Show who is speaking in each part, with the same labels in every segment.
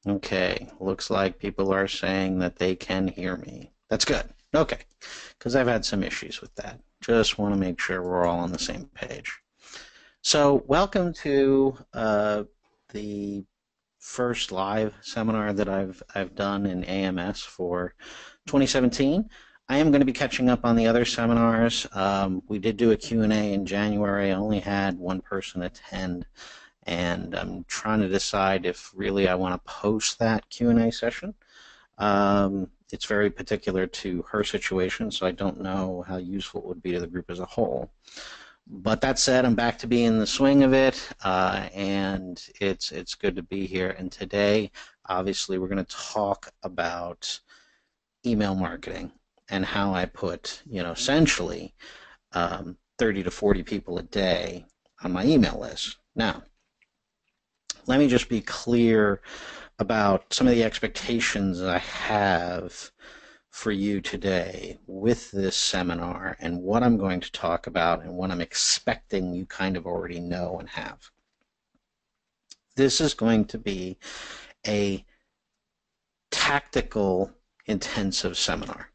Speaker 1: Okay, looks like people are saying that they can hear me. That's good. Okay, because I've had some issues with that. Just want to make sure we're all on the same page. So, welcome to the first live seminar that I've done in AMS for 2017. I am going to be catching up on the other seminars. We did do a Q&A in January. I only had one person attend, and I'm trying to decide if really I want to post that Q&A session. It's very particular to her situation, so I don't know how useful it would be to the group as a whole. But that said, I'm back to being in the swing of it, and it's good to be here. And today, obviously, we're going to talk about email marketing and how I put, essentially 30 to 40 people a day on my email list. Now, let me just be clear about some of the expectations I have for you today with this seminar and what I'm going to talk about and what I'm expecting you kind of already know and have. This is going to be a tactical intensive seminar.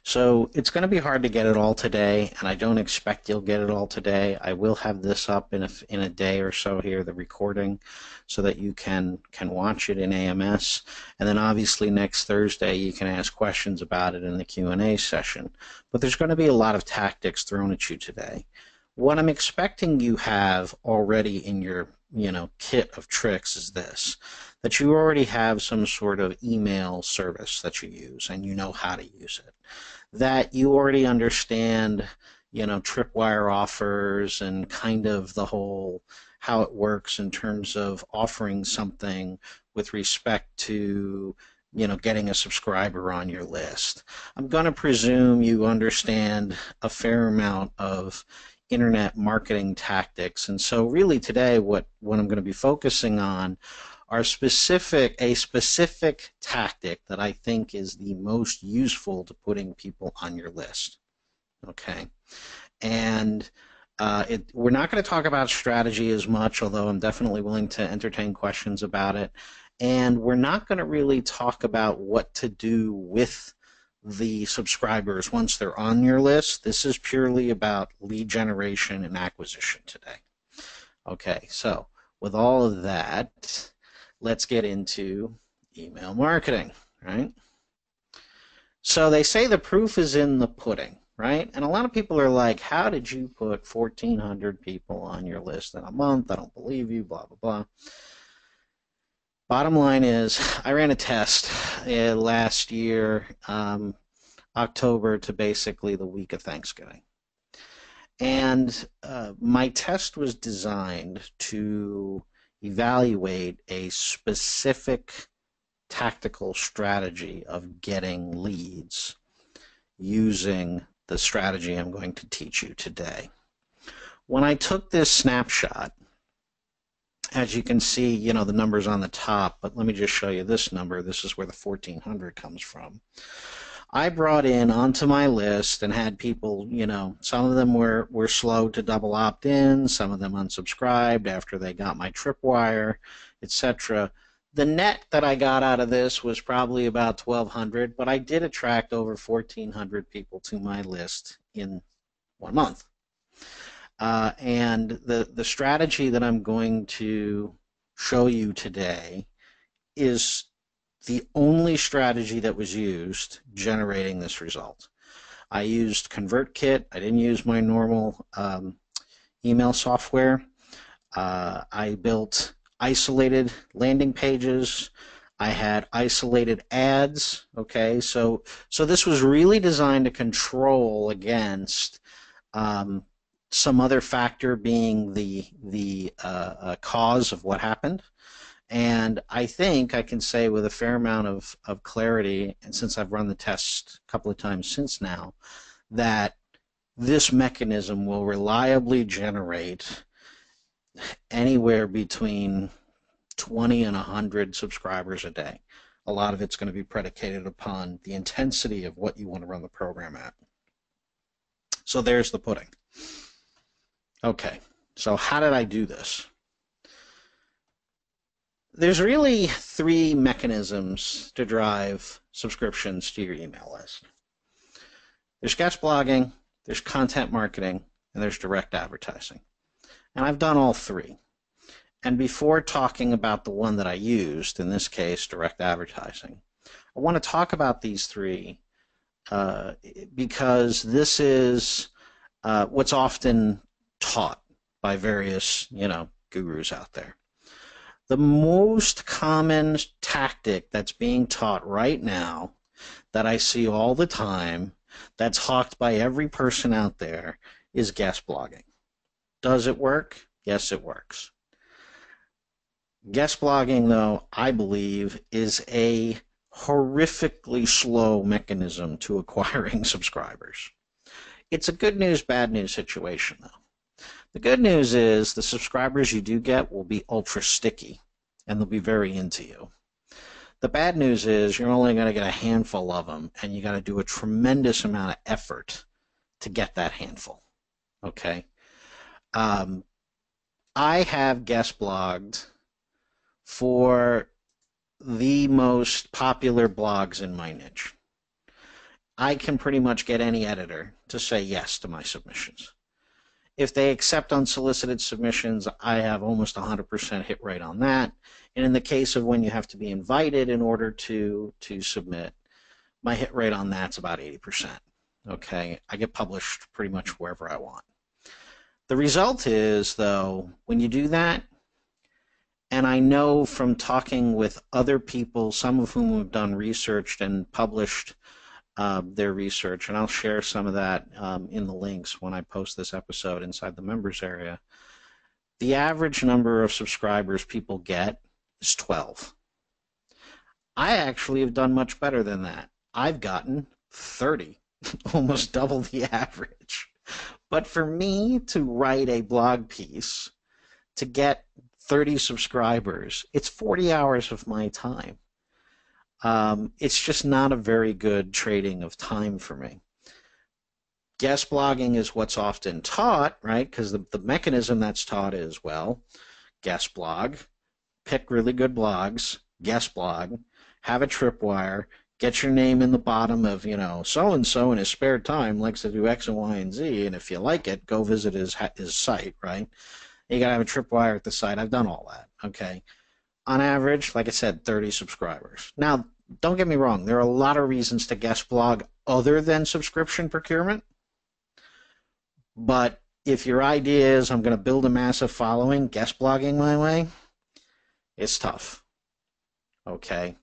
Speaker 1: So it's going to be hard to get it all today, and I don't expect you'll get it all today. I will have this up in a day or so here, the recording, so that you can watch it in AMS. And then obviously next Thursday you can ask questions about it in the Q&A session. But there's going to be a lot of tactics thrown at you today. What I'm expecting you have already in your kit of tricks is this, that you already have some sort of email service that you use and you know how to use it, that you already understand, tripwire offers and kind of the whole how it works in terms of offering something with respect to getting a subscriber on your list. I'm going to presume you understand a fair amount of internet marketing tactics. And so really today what I'm going to be focusing on are a specific tactic that I think is the most useful to putting people on your list. Okay. And we're not going to talk about strategy as much, although I'm definitely willing to entertain questions about it. And we're not going to really talk about what to do with the subscribers once they're on your list. This is purely about lead generation and acquisition today. Okay, so with all of that, let's get into email marketing, right? So they say the proof is in the pudding, right? And a lot of people are like, how did you put 1,400 people on your list in a month? I don't believe you, blah, blah, blah. Bottom line is, I ran a test last year, October to basically the week of Thanksgiving. And my test was designed to evaluate a specific tactical strategy of getting leads using the strategy I'm going to teach you today. When I took this snapshot, as you can see, the numbers on the top, but let me just show you this number. This is where the 1,400 comes from. I brought in onto my list and had people, some of them were slow to double opt in, some of them unsubscribed after they got my tripwire, etc. The net that I got out of this was probably about 1,200, but I did attract over 1,400 people to my list in 1 month. And the strategy that I'm going to show you today is the only strategy that was used generating this result. I used ConvertKit. I didn't use my normal email software. I built isolated landing pages. I had isolated ads. Okay, so this was really designed to control against some other factor being the cause of what happened. And I think I can say with a fair amount of clarity, and since I've run the test a couple of times since now, that this mechanism will reliably generate anywhere between 20 and 100 subscribers a day. A lot of it's going to be predicated upon the intensity of what you want to run the program at. So there's the pudding. Okay, so how did I do this? There's really three mechanisms to drive subscriptions to your email list. There's guest blogging, there's content marketing, and there's direct advertising. And I've done all three. And before talking about the one that I used, in this case, direct advertising, I want to talk about these three because this is what's often taught by various, gurus out there. The most common tactic that's being taught right now that I see all the time, that's hawked by every person out there, is guest blogging. Does it work? Yes, it works. Guest blogging, though, I believe, is a horrifically slow mechanism to acquiring subscribers. It's a good news, bad news situation, though. The good news is the subscribers you do get will be ultra sticky, and they'll be very into you. The bad news is you're only going to get a handful of them, and you got to do a tremendous amount of effort to get that handful. Okay? I have guest blogged for the most popular blogs in my niche. I can pretty much get any editor to say yes to my submissions. If they accept unsolicited submissions, I have almost 100% hit rate on that. And in the case of when you have to be invited in order to submit, my hit rate on that's about 80%. Okay, I get published pretty much wherever I want. The result is, though, when you do that, and I know from talking with other people, some of whom have done research and published their research, and I'll share some of that in the links when I post this episode inside the members area, the average number of subscribers people get is 12. I actually have done much better than that. I've gotten 30, almost double the average. But for me to write a blog piece to get 30 subscribers, it's 40 hours of my time. It's just not a very good trading of time for me. Guest blogging is what's often taught, right? Because the mechanism that's taught is, well, guest blog, pick really good blogs, guest blog, have a tripwire, get your name in the bottom of, so-and-so in his spare time likes to do X and Y and Z, and if you like it, go visit his site, right? You got to have a tripwire at the site. I've done all that, okay? On average, like I said, 30 subscribers. Now, don't get me wrong. There are a lot of reasons to guest blog other than subscription procurement. But if your idea is I'm going to build a massive following, guest blogging my way, it's tough. Okay?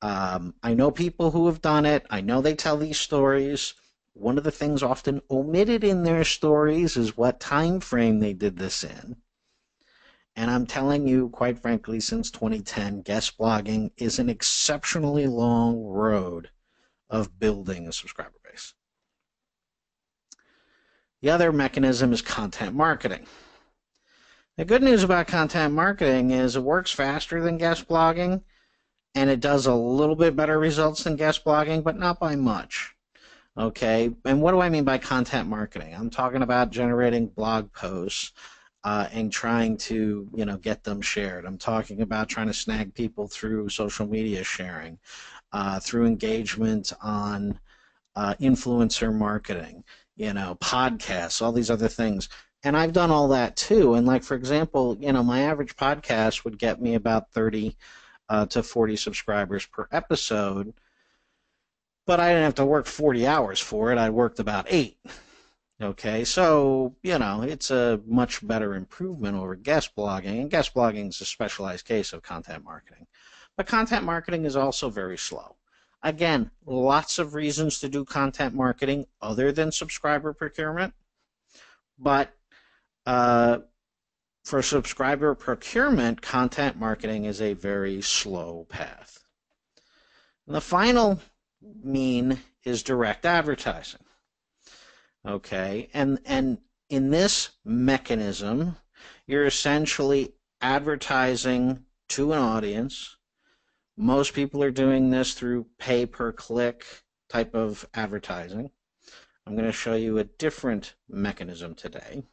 Speaker 1: I know people who have done it. I know they tell these stories. One of the things often omitted in their stories is what time frame they did this in. And I'm telling you, quite frankly, since 2010, guest blogging is an exceptionally long road of building a subscriber base. The other mechanism is content marketing. The good news about content marketing is it works faster than guest blogging, and it does a little bit better results than guest blogging, but not by much. Okay, and what do I mean by content marketing? I'm talking about generating blog posts and trying to, get them shared. I'm talking about trying to snag people through social media sharing, through engagement on influencer marketing, podcasts, all these other things. And I've done all that too. And like, for example, my average podcast would get me about 30 to 40 subscribers per episode, but I didn't have to work 40 hours for it. I worked about 8. Okay, so, it's a much better improvement over guest blogging, and guest blogging is a specialized case of content marketing. But content marketing is also very slow. Again, lots of reasons to do content marketing other than subscriber procurement, but for subscriber procurement, content marketing is a very slow path. And the final mean is direct advertising. Okay, and in this mechanism, you're essentially advertising to an audience. Most people are doing this through pay-per-click type of advertising. I'm going to show you a different mechanism today.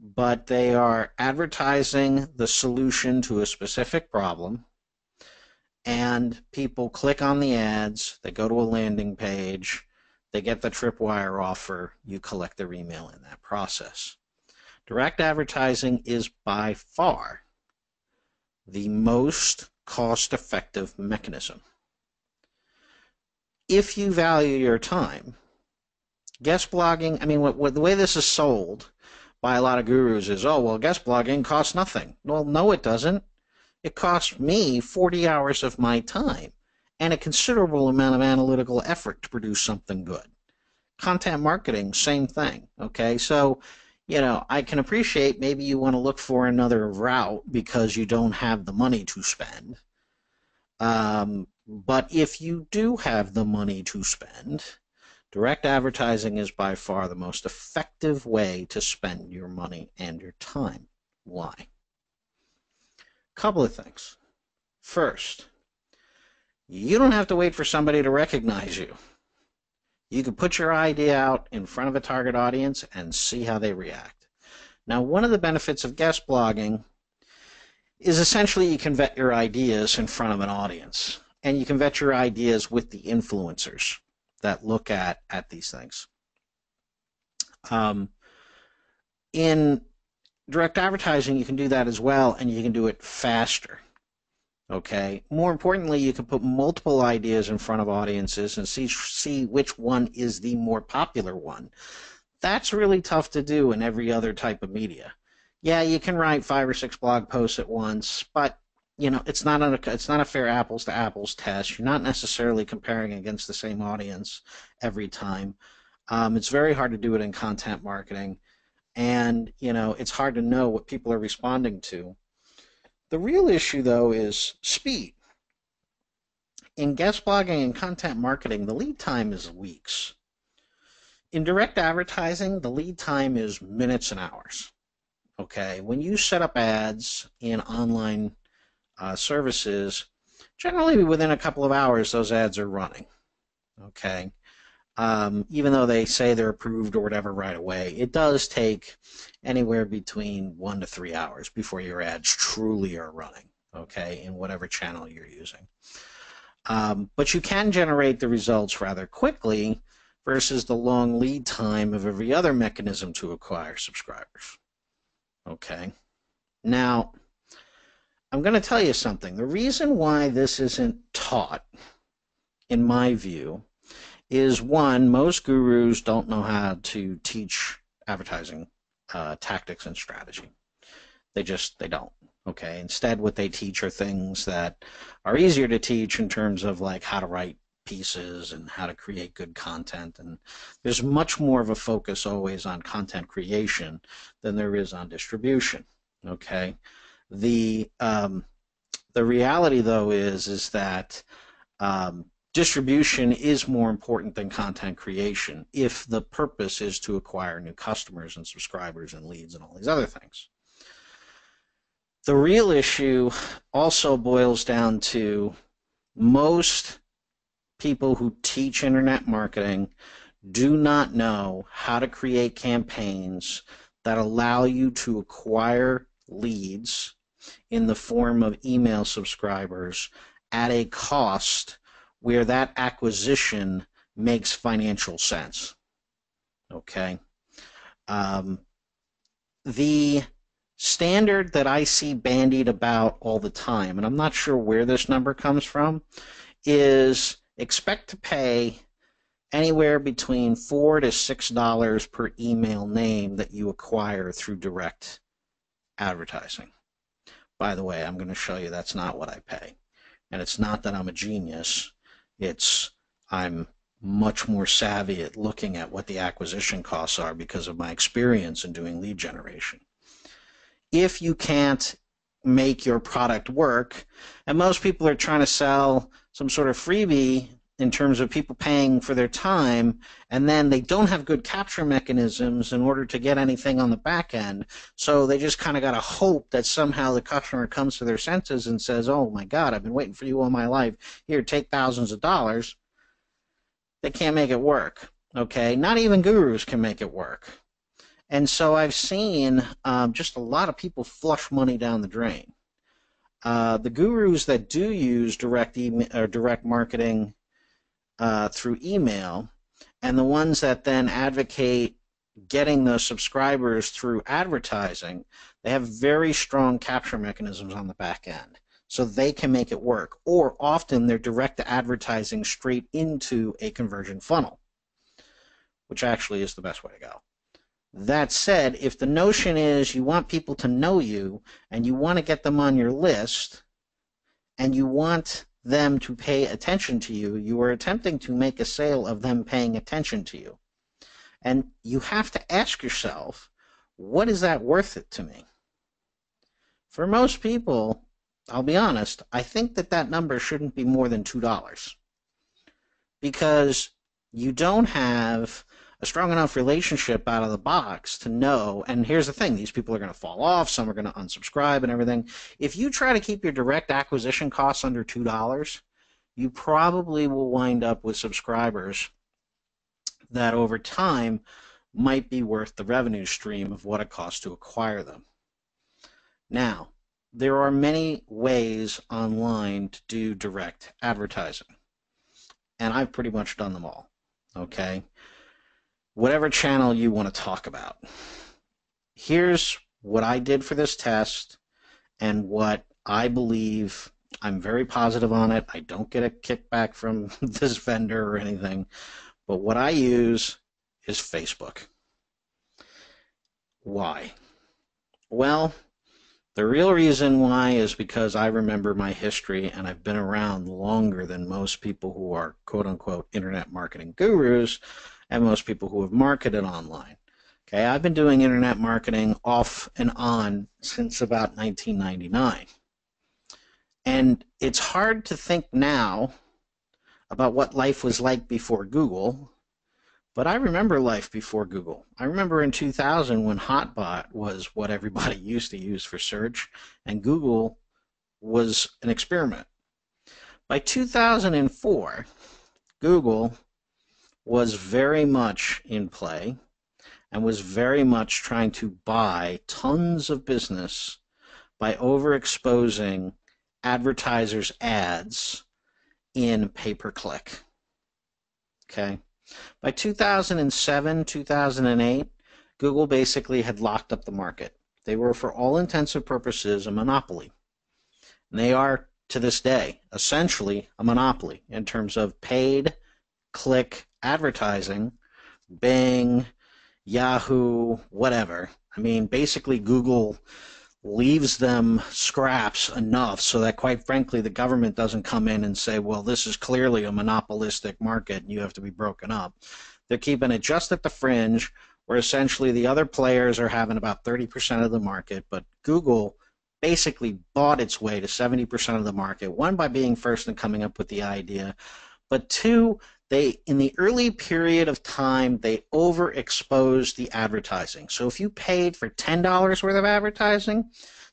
Speaker 1: but they are advertising the solution to a specific problem, and people click on the ads, they go to a landing page, they get the tripwire offer, you collect their email in that process. Direct advertising is by far the most cost-effective mechanism. If you value your time, guest blogging, I mean, the way this is sold by a lot of gurus is, oh, well, guest blogging costs nothing. Well, no, it doesn't. It costs me 40 hours of my time and a considerable amount of analytical effort to produce something good. Content marketing, same thing, okay? So, you know, I can appreciate maybe you want to look for another route because you don't have the money to spend. But if you do have the money to spend, direct advertising is by far the most effective way to spend your money and your time. Why? Couple of things. First, you don't have to wait for somebody to recognize you. You can put your idea out in front of a target audience and see how they react. Now, one of the benefits of guest blogging is essentially you can vet your ideas in front of an audience, and you can vet your ideas with the influencers that look at these things. In direct advertising, you can do that as well, and you can do it faster. Okay. More importantly, you can put multiple ideas in front of audiences and see which one is the more popular one. That's really tough to do in every other type of media. Yeah, you can write 5 or 6 blog posts at once, but you know it's not a fair apples to apples test. You're not necessarily comparing against the same audience every time. It's very hard to do it in content marketing, and you know it's hard to know what people are responding to. The real issue, though, is speed. In guest blogging and content marketing, the lead time is weeks. In direct advertising, the lead time is minutes and hours. Okay, when you set up ads in online services, generally within a couple of hours, those ads are running. Okay, even though they say they're approved or whatever right away, it does take anywhere between 1 to 3 hours before your ads truly are running, okay, in whatever channel you're using. But you can generate the results rather quickly versus the long lead time of every other mechanism to acquire subscribers. Okay. Now, I'm going to tell you something. The reason why this isn't taught, in my view, is one, most gurus don't know how to teach advertising tactics and strategy. They don't. Okay. Instead, what they teach are things that are easier to teach in terms of like how to write pieces and how to create good content. And there's much more of a focus always on content creation than there is on distribution. Okay. The reality, though, is that distribution is more important than content creation if the purpose is to acquire new customers and subscribers and leads and all these other things. The real issue also boils down to most people who teach internet marketing do not know how to create campaigns that allow you to acquire leads in the form of email subscribers at a cost where that acquisition makes financial sense. Okay. The standard that I see bandied about all the time, and I'm not sure where this number comes from, is expect to pay anywhere between $4 to $6 per email name that you acquire through direct advertising. By the way, I'm going to show you that's not what I pay. And it's not that I'm a genius. It's I'm much more savvy at looking at what the acquisition costs are because of my experience in doing lead generation. If you can't make your product work, and most people are trying to sell some sort of freebie in terms of people paying for their time, and then they don't have good capture mechanisms in order to get anything on the back end, so they just kind of got to hope that somehow the customer comes to their senses and says, oh my God, I've been waiting for you all my life, here, take thousands of dollars. They can't make it work, okay? Not even gurus can make it work. And so I've seen just a lot of people flush money down the drain. The gurus that do use direct email or direct marketing through email, and the ones that then advocate getting those subscribers through advertising, they have very strong capture mechanisms on the back end. So they can make it work. Or often they're direct advertising straight into a conversion funnel, which actually is the best way to go. That said, if the notion is you want people to know you and you want to get them on your list and you want them to pay attention to you, you are attempting to make a sale of them paying attention to you. And you have to ask yourself, what is that worth it to me? For most people, I'll be honest, I think that that number shouldn't be more than $2 because you don't have a strong enough relationship out of the box to know, and here's the thing, these people are going to fall off, some are going to unsubscribe and everything. If you try to keep your direct acquisition costs under $2, you probably will wind up with subscribers that over time might be worth the revenue stream of what it costs to acquire them. Now, there are many ways online to do direct advertising, and I've pretty much done them all, okay? Whatever channel you want to talk about. Here's what I did for this test and what I believe. I'm very positive on it. I don't get a kickback from this vendor or anything, but what I use is Facebook. Why? Well, the real reason why is because I remember my history and I've been around longer than most people who are quote-unquote internet marketing gurus and most people who have marketed online. Okay, I've been doing internet marketing off and on since about 1999. And it's hard to think now about what life was like before Google, but I remember life before Google. I remember in 2000 when Hotbot was what everybody used to use for search, and Google was an experiment. By 2004, Google was very much in play and was very much trying to buy tons of business by overexposing advertisers' ads in pay-per-click. Okay? By 2007, 2008, Google basically had locked up the market. They were, for all intents and purposes, a monopoly. And they are, to this day, essentially a monopoly in terms of paid click advertising, Bing, Yahoo, whatever. I mean, basically Google leaves them scraps enough so that, quite frankly, the government doesn't come in and say, well, this is clearly a monopolistic market and you have to be broken up. They're keeping it just at the fringe, where essentially the other players are having about 30% of the market, but Google basically bought its way to 70% of the market, one, by being first and coming up with the idea, but two, they, in the early period of time, they overexposed the advertising. So if you paid for $10 worth of advertising,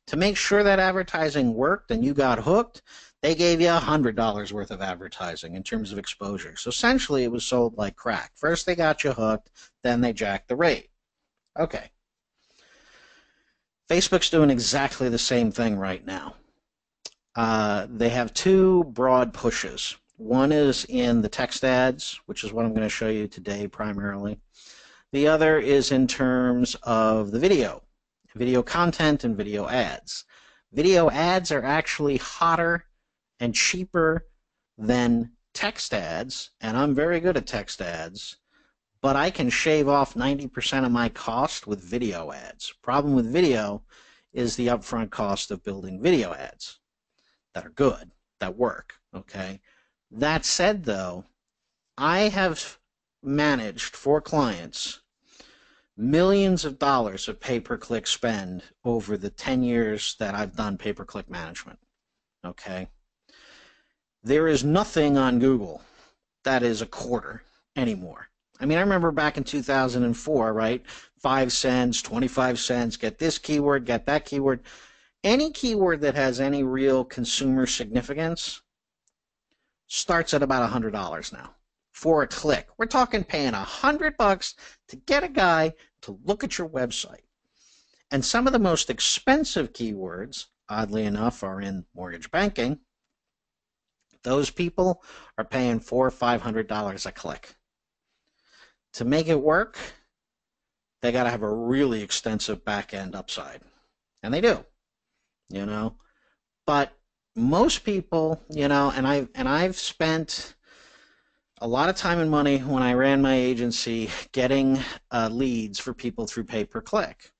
Speaker 1: to make sure that advertising worked and you got hooked, they gave you $100 worth of advertising in terms of exposure. So essentially it was sold like crack. First they got you hooked, then they jacked the rate. Okay. Facebook's doing exactly the same thing right now. They have two broad pushes. One is in the text ads, which is what I'm going to show you today primarily. The other is in terms of the video content and video ads. Video ads are actually hotter and cheaper than text ads, and I'm very good at text ads, but I can shave off 90% of my cost with video ads. Problem with video is the upfront cost of building video ads that are good, that work, okay? That said, though, I have managed for clients millions of dollars of pay-per-click spend over the 10 years that I've done pay-per-click management, okay? There is nothing on Google that is a quarter anymore. I mean, I remember back in 2004, right? 5 cents, 25 cents, get this keyword, get that keyword. Any keyword that has any real consumer significance starts at about $100 now for a click. We're talking paying $100 to get a guy to look at your website. And some of the most expensive keywords, oddly enough, are in mortgage banking. Those people are paying $400 or $500 a click. To make it work, they got to have a really extensive back-end upside. And they do, you know. But most people, you know, and I've spent a lot of time and money when I ran my agency getting leads for people through pay-per-click.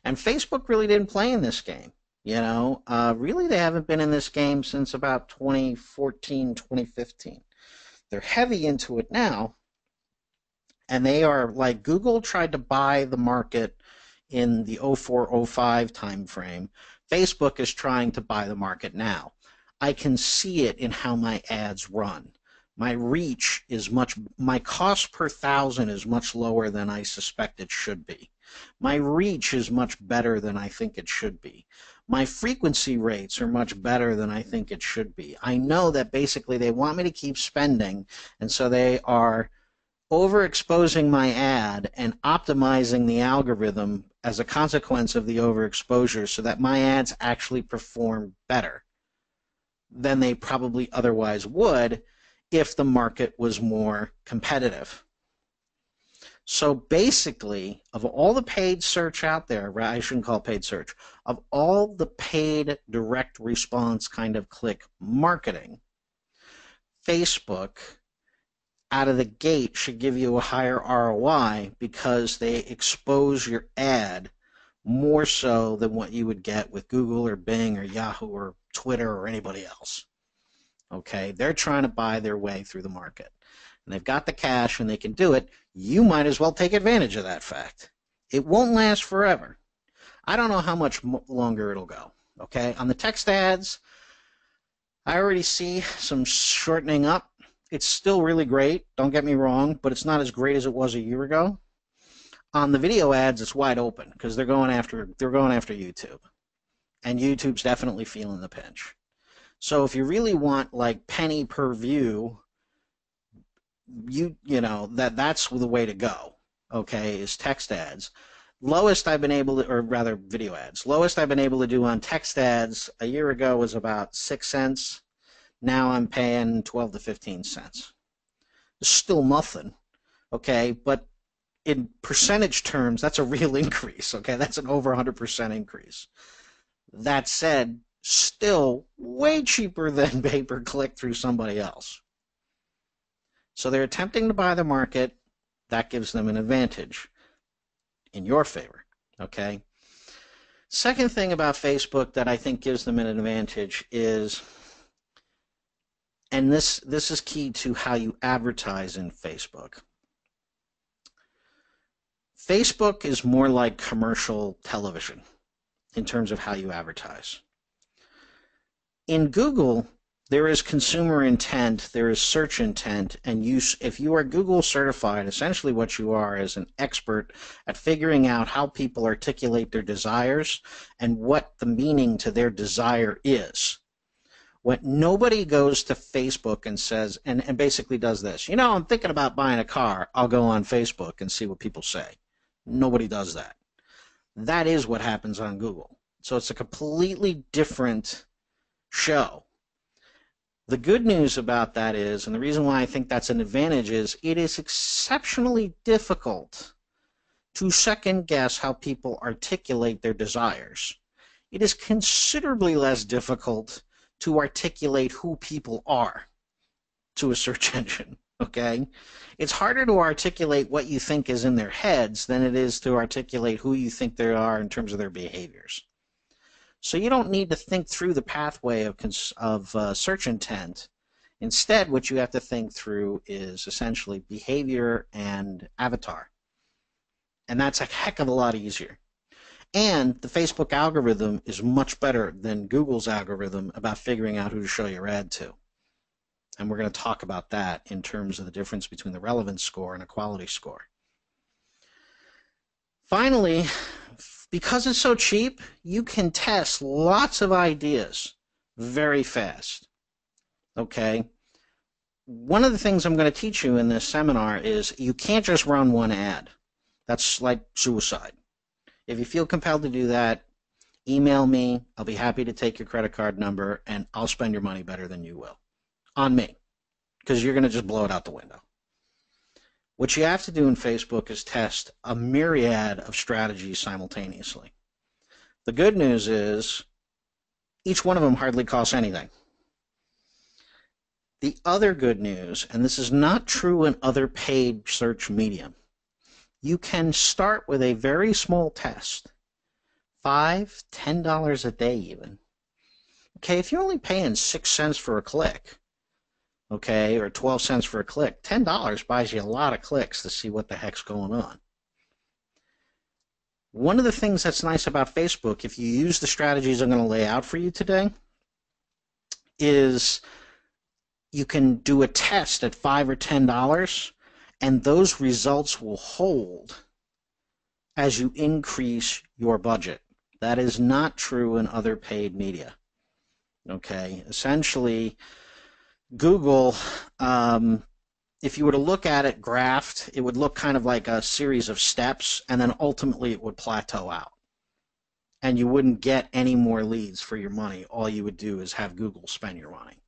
Speaker 1: And Facebook really didn't play in this game. You know, really they haven't been in this game since about 2014, 2015. They're heavy into it now. And they are like Google tried to buy the market in the 04-05 timeframe. Facebook is trying to buy the market now. I can see it in how my ads run. My reach is my cost per thousand is much lower than I suspect it should be. My reach is much better than I think it should be. My frequency rates are much better than I think it should be. I know that basically they want me to keep spending, and so they are overexposing my ad and optimizing the algorithm as a consequence of the overexposure so that my ads actually perform better than they probably otherwise would if the market was more competitive. So basically, of all the paid search out there, I shouldn't call it paid search, of all the paid direct response kind of click marketing, Facebook out of the gate should give you a higher ROI because they expose your ad more so than what you would get with Google or Bing or Yahoo or Twitter or anybody else. Okay, they're trying to buy their way through the market. And they've got the cash and they can do it. You might as well take advantage of that fact. It won't last forever. I don't know how much longer it'll go. Okay, on the text ads, I already see some shortening up. It's still really great, don't get me wrong, but it's not as great as it was a year ago. On the video ads, it's wide open because they're going after YouTube. And YouTube's definitely feeling the pinch. So if you really want like penny per view, you know that's the way to go. Okay, is text ads. Lowest I've been able to, or rather video ads. Lowest I've been able to do on text ads a year ago was about 6 cents. Now I'm paying 12 to 15 cents. It's still nothing, okay? But in percentage terms, that's a real increase, okay? That's an over 100% increase. That said, still way cheaper than pay-per-click through somebody else. So they're attempting to buy the market. That gives them an advantage in your favor, okay? Second thing about Facebook that I think gives them an advantage is, and this is key to how you advertise in Facebook. Facebook is more like commercial television in terms of how you advertise. In Google, there is consumer intent, there is search intent, and if you are Google certified, essentially what you are is an expert at figuring out how people articulate their desires and what the meaning to their desire is. When nobody goes to Facebook and says, and basically does this, you know, I'm thinking about buying a car, I'll go on Facebook and see what people say. Nobody does that. That is what happens on Google. So it's a completely different show. The good news about that is, and the reason why I think that's an advantage is, it is exceptionally difficult to second guess how people articulate their desires. It is considerably less difficult to articulate who people are to a search engine, okay? It's harder to articulate what you think is in their heads than it is to articulate who you think they are in terms of their behaviors. So you don't need to think through the pathway of search intent. Instead, what you have to think through is essentially behavior and avatar. And that's a heck of a lot easier. And the Facebook algorithm is much better than Google's algorithm about figuring out who to show your ad to. And we're going to talk about that in terms of the difference between the relevance score and a quality score. Finally, because it's so cheap, you can test lots of ideas very fast. Okay? One of the things I'm going to teach you in this seminar is you can't just run one ad. That's like suicide. If you feel compelled to do that, email me. I'll be happy to take your credit card number, and I'll spend your money better than you will on me, because you're going to just blow it out the window. What you have to do in Facebook is test a myriad of strategies simultaneously. The good news is each one of them hardly costs anything. The other good news, and this is not true in other paid search media, you can start with a very small test, $5, $10 a day even. Okay, if you're only paying 6 cents for a click, okay, or 12 cents for a click, $10 buys you a lot of clicks to see what the heck's going on. One of the things that's nice about Facebook, if you use the strategies I'm going to lay out for you today, is you can do a test at $5 or $10, and those results will hold as you increase your budget. That is not true in other paid media. Okay, essentially, Google, if you were to look at it graphed, it would look kind of like a series of steps, and then ultimately it would plateau out. And you wouldn't get any more leads for your money. All you would do is have Google spend your money.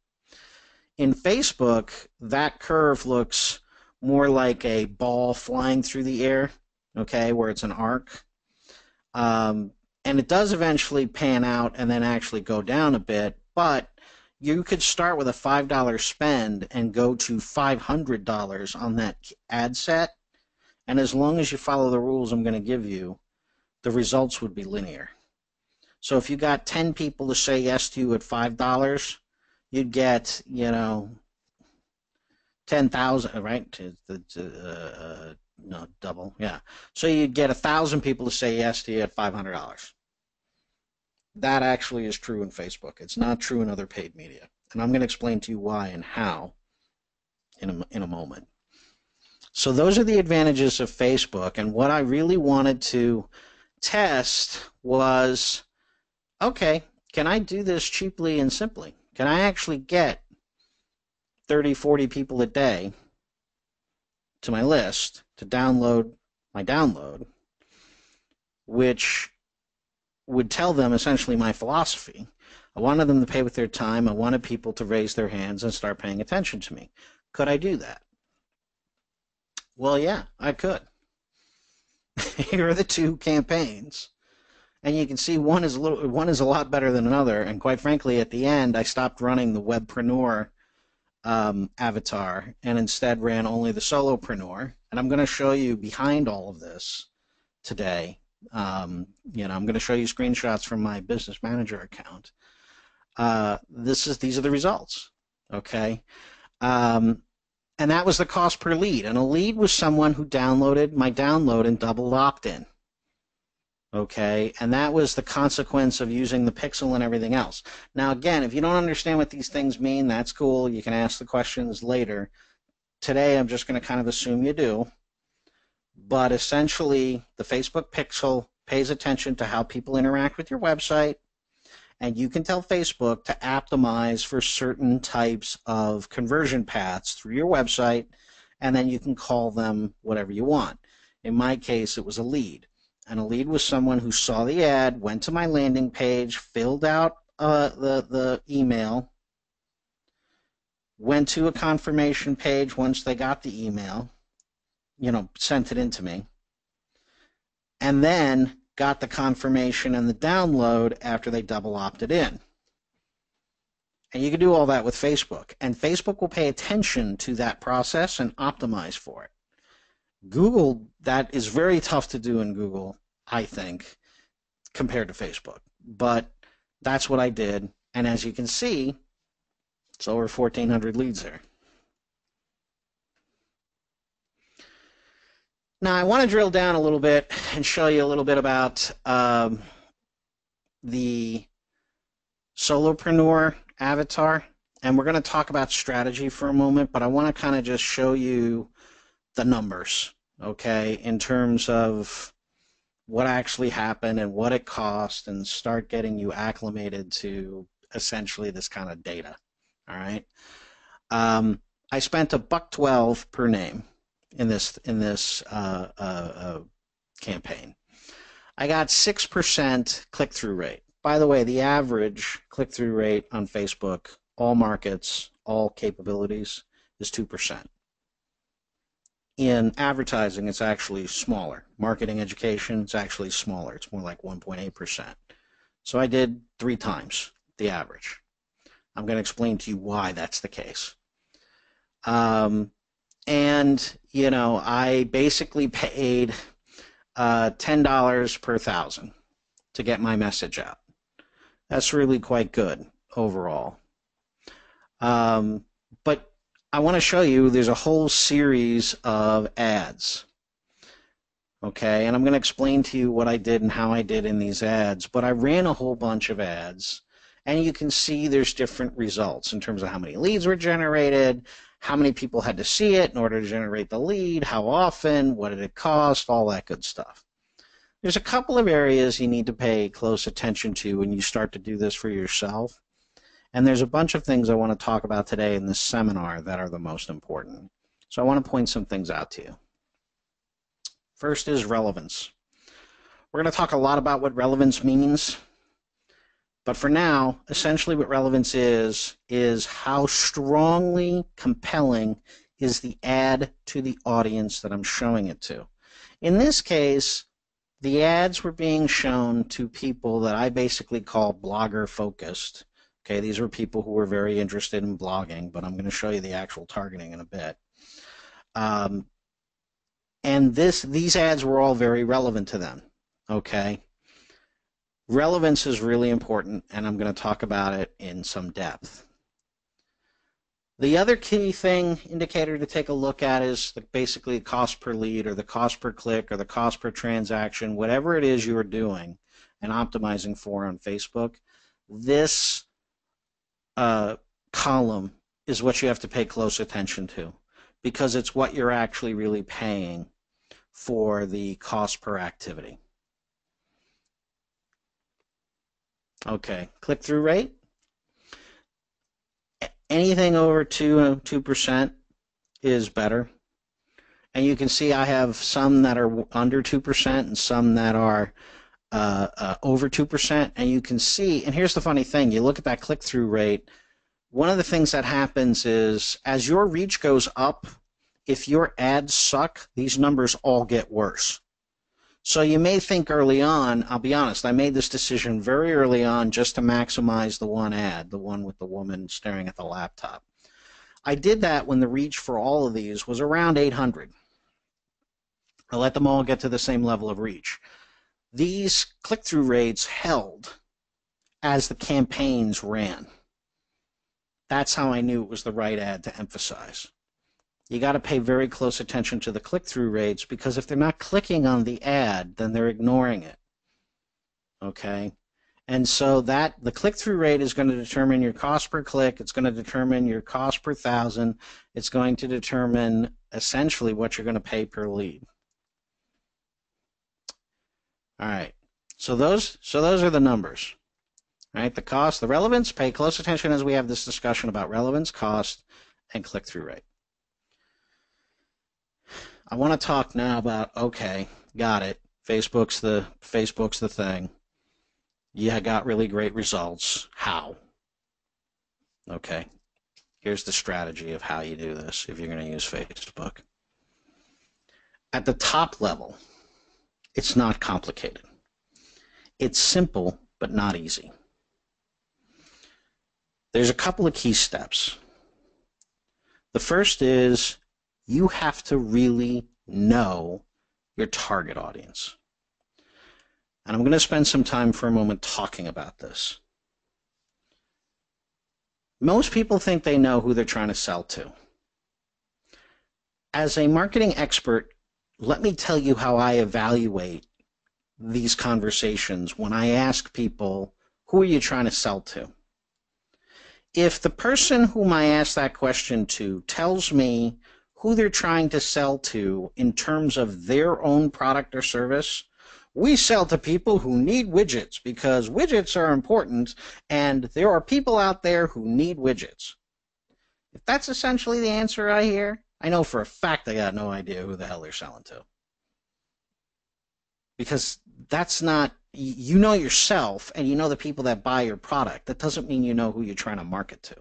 Speaker 1: In Facebook, that curve looks more like a ball flying through the air, okay, where it's an arc. And it does eventually pan out and then actually go down a bit, but you could start with a $5 spend and go to $500 on that ad set, and as long as you follow the rules I'm going to give you, the results would be linear. So if you got 10 people to say yes to you at $5, you'd get, 10,000, right? No, double, yeah. So you'd get 1,000 people to say yes to you at $500. That actually is true in Facebook. It's not true in other paid media. And I'm going to explain to you why and how in a moment. So those are the advantages of Facebook. And what I really wanted to test was, okay, can I do this cheaply and simply? Can I actually get 30, 40 people a day to my list to download my download, which would tell them essentially my philosophy. I wanted them to pay with their time. I wanted people to raise their hands and start paying attention to me. Could I do that? Well, yeah, I could. Here are the two campaigns, and you can see one is a lot better than another. And quite frankly, at the end, I stopped running the webpreneur avatar and instead ran only the solopreneur. And I'm going to show you behind all of this today. I'm going to show you screenshots from my business manager account. These are the results, okay? And that was the cost per lead. And a lead was someone who downloaded my download and doubled opt-in, okay? And that was the consequence of using the pixel and everything else. Now, again, if you don't understand what these things mean, that's cool. You can ask the questions later. Today, I'm just going to kind of assume you do. But essentially, the Facebook pixel pays attention to how people interact with your website, and you can tell Facebook to optimize for certain types of conversion paths through your website, and then you can call them whatever you want. In my case, it was a lead, and a lead was someone who saw the ad, went to my landing page, filled out the email, went to a confirmation page once they got the email, sent it in to me, and then got the confirmation and the download after they double opted in. And you can do all that with Facebook, and Facebook will pay attention to that process and optimize for it. Google, that is very tough to do in Google, I think, compared to Facebook, but that's what I did, and as you can see, it's over 1,400 leads there. Now, I want to drill down a little bit and show you a little bit about the solopreneur avatar, and we're going to talk about strategy for a moment, but I want to kind of just show you the numbers, okay, in terms of what actually happened and what it cost, and start getting you acclimated to essentially this kind of data, all right? I spent $1.12 per name in this campaign. I got 6% click-through rate. By the way, the average click-through rate on Facebook, all markets, all capabilities, is 2%. In advertising, it's actually smaller. Marketing education, it's actually smaller. It's more like 1.8%. So I did 3 times the average. I'm going to explain to you why that's the case. And, you know, I basically paid $10 per 1,000 to get my message out. That's really quite good overall. But I want to show you there's a whole series of ads. Okay, and I'm going to explain to you what I did and how I did in these ads. But I ran a whole bunch of ads, and you can see there's different results in terms of how many leads were generated, how many people had to see it in order to generate the lead, how often, what did it cost, all that good stuff. There's a couple of areas you need to pay close attention to when you start to do this for yourself. And there's a bunch of things I want to talk about today in this seminar that are the most important. So I want to point some things out to you. First is relevance. We're going to talk a lot about what relevance means. But for now, essentially what relevance is how strongly compelling is the ad to the audience that I'm showing it to. In this case, the ads were being shown to people that I basically call blogger focused. Okay, these were people who were very interested in blogging, but I'm going to show you the actual targeting in a bit. And these ads were all very relevant to them. Okay. Relevance is really important, and I'm going to talk about it in some depth. The other key indicator to take a look at is basically the cost per lead or the cost per click or the cost per transaction, whatever it is you're doing and optimizing for on Facebook. This column is what you have to pay close attention to because it's what you're actually really paying for the cost per activity. Okay, click-through rate. Anything over 2% is better. And you can see I have some that are under 2% and some that are over 2%. And you can see, and here's the funny thing, you look at that click-through rate, one of the things that happens is as your reach goes up, if your ads suck, these numbers all get worse. So you may think early on, I'll be honest, I made this decision very early on just to maximize the one ad, the one with the woman staring at the laptop. I did that when the reach for all of these was around 800. I let them all get to the same level of reach. These click-through rates held as the campaigns ran. That's how I knew it was the right ad to emphasize. You got to pay very close attention to the click-through rates because if they're not clicking on the ad, then they're ignoring it. Okay? And so the click-through rate is going to determine your cost per click. It's going to determine your cost per 1,000. It's going to determine essentially what you're going to pay per lead. All right. So those are the numbers. All right? The cost, the relevance, pay close attention as we have this discussion about relevance, cost, and click-through rate. I want to talk now about, okay, got it. Facebook's the thing. Yeah, got really great results. How? Okay. Here's the strategy of how you do this if you're going to use Facebook. At the top level, it's not complicated. It's simple, but not easy. There's a couple of key steps. The first is you have to really know your target audience. And I'm going to spend some time for a moment talking about this. Most people think they know who they're trying to sell to. As a marketing expert, let me tell you how I evaluate these conversations when I ask people, who are you trying to sell to? If the person whom I ask that question to tells me who they're trying to sell to in terms of their own product or service, we sell to people who need widgets because widgets are important and there are people out there who need widgets. If that's essentially the answer I hear, I know for a fact they got no idea who the hell they're selling to. because that's not, you know yourself and you know the people that buy your product. That doesn't mean you know who you're trying to market to.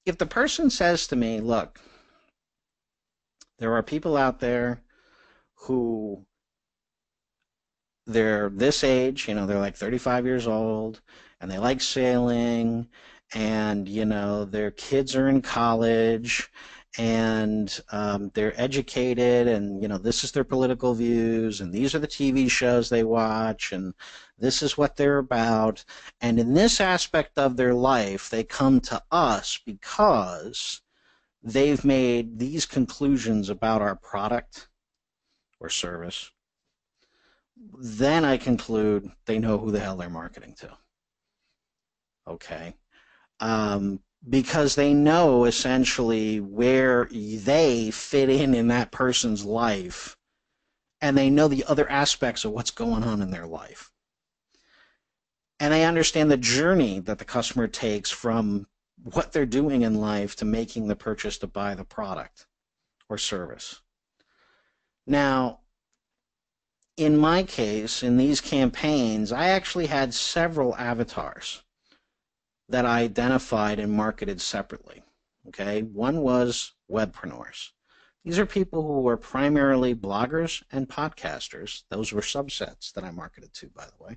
Speaker 1: If the person says to me, look, there are people out there who they're this age, they're like 35 years old and they like sailing and, their kids are in college and they're educated and, this is their political views and these are the TV shows they watch and this is what they're about. And in this aspect of their life, they come to us because they've made these conclusions about our product or service. Then I conclude they know who the hell they're marketing to. Okay. Because they know essentially where they fit in that person's life, and they know the other aspects of what's going on in their life. And they understand the journey that the customer takes from what they're doing in life to making the purchase to buy the product or service. Now, in my case, in these campaigns, I actually had several avatars that I identified and marketed separately. Okay, one was webpreneurs. These are people who were primarily bloggers and podcasters. Those were subsets that I marketed to, by the way.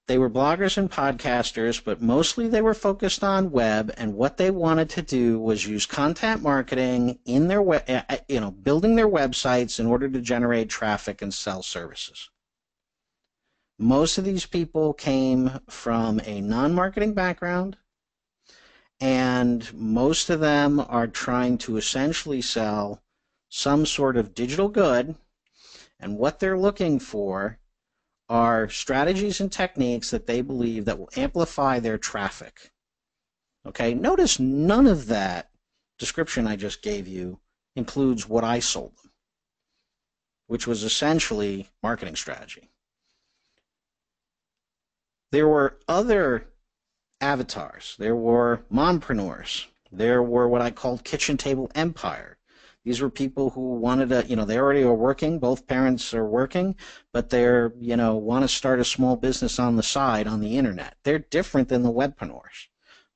Speaker 1: They were bloggers and podcasters, but mostly they were focused on web, and what they wanted to do was use content marketing in their building their websites in order to generate traffic and sell services. Most of these people came from a non-marketing background, and most of them are trying to essentially sell some sort of digital good, and what they're looking for are strategies and techniques that they believe that will amplify their traffic. Okay, notice none of that description I just gave you includes what I sold them, which was essentially marketing strategy. There were other avatars. There were mompreneurs. There were what I called kitchen table empire. These were people who wanted to, they already are working, both parents are working, but they're, want to start a small business on the side on the internet. They're different than the webpreneurs,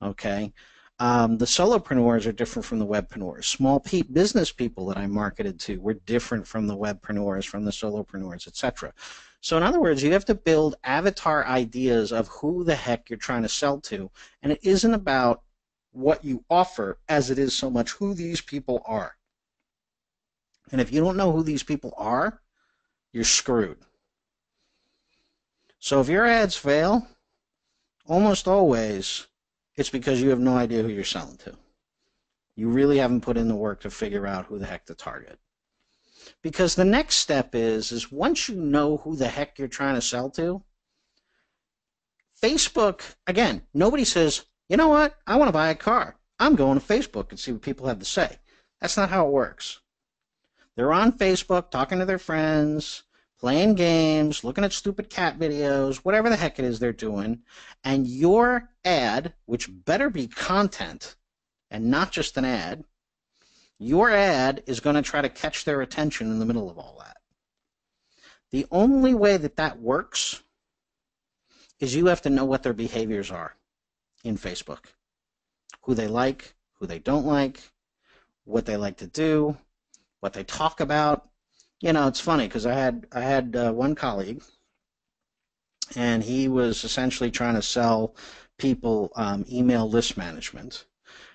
Speaker 1: okay? The solopreneurs are different from the webpreneurs. Small business people that I marketed to were different from the webpreneurs, from the solopreneurs, etc. So in other words, you have to build avatar ideas of who the heck you're trying to sell to, and it isn't about what you offer as it is so much who these people are. And if you don't know who these people are, you're screwed. So if your ads fail, almost always it's because you have no idea who you're selling to. You really haven't put in the work to figure out who the heck to target. Because the next step is once you know who the heck you're trying to sell to, Facebook, again, nobody says, you know what, I want to buy a car. I'm going to Facebook and see what people have to say. That's not how it works. They're on Facebook talking to their friends, playing games, looking at stupid cat videos, whatever the heck it is they're doing, and your ad, which better be content and not just an ad, your ad is going to try to catch their attention in the middle of all that. The only way that that works is you have to know what their behaviors are in Facebook, who they like, who they don't like, what they like to do, what they talk about. It's funny because I had one colleague, and he was essentially trying to sell people email list management.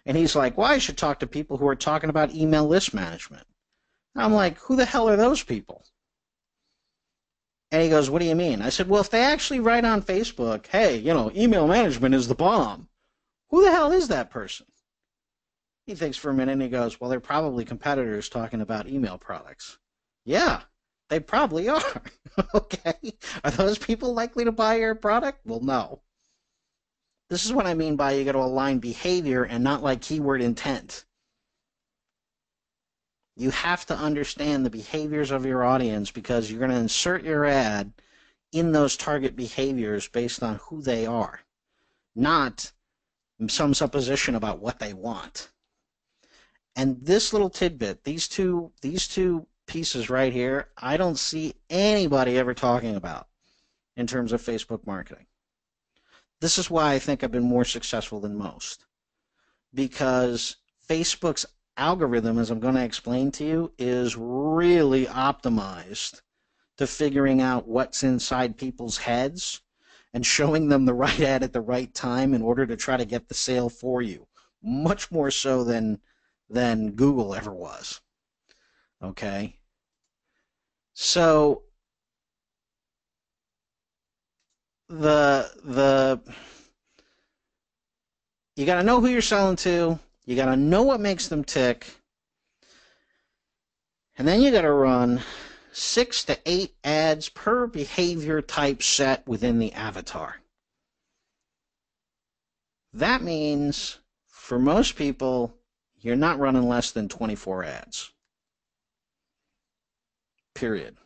Speaker 1: And he's like, well, I should talk to people who are talking about email list management. And I'm like, who the hell are those people? And he goes, what do you mean? I said, well, if they actually write on Facebook, hey, email management is the bomb, who the hell is that person? He thinks for a minute and he goes, well, they're probably competitors talking about email products. Yeah, they probably are. Okay. Are those people likely to buy your product? Well, no. This is what I mean by you got to align behavior and not like keyword intent. You have to understand the behaviors of your audience because you're going to insert your ad in those target behaviors based on who they are, not some supposition about what they want. And this little tidbit, these two pieces right here, I don't see anybody ever talking about in terms of Facebook marketing. This is why I think I've been more successful than most, because Facebook's algorithm, as I'm going to explain to you, is really optimized to figuring out what's inside people's heads and showing them the right ad at the right time in order to try to get the sale for you, much more so than Google ever was. Okay? So the you got to know who you're selling to, you got to know what makes them tick, and then you got to run 6 to 8 ads per behavior type set within the avatar. That means for most people, you're not running less than 24 ads. Period.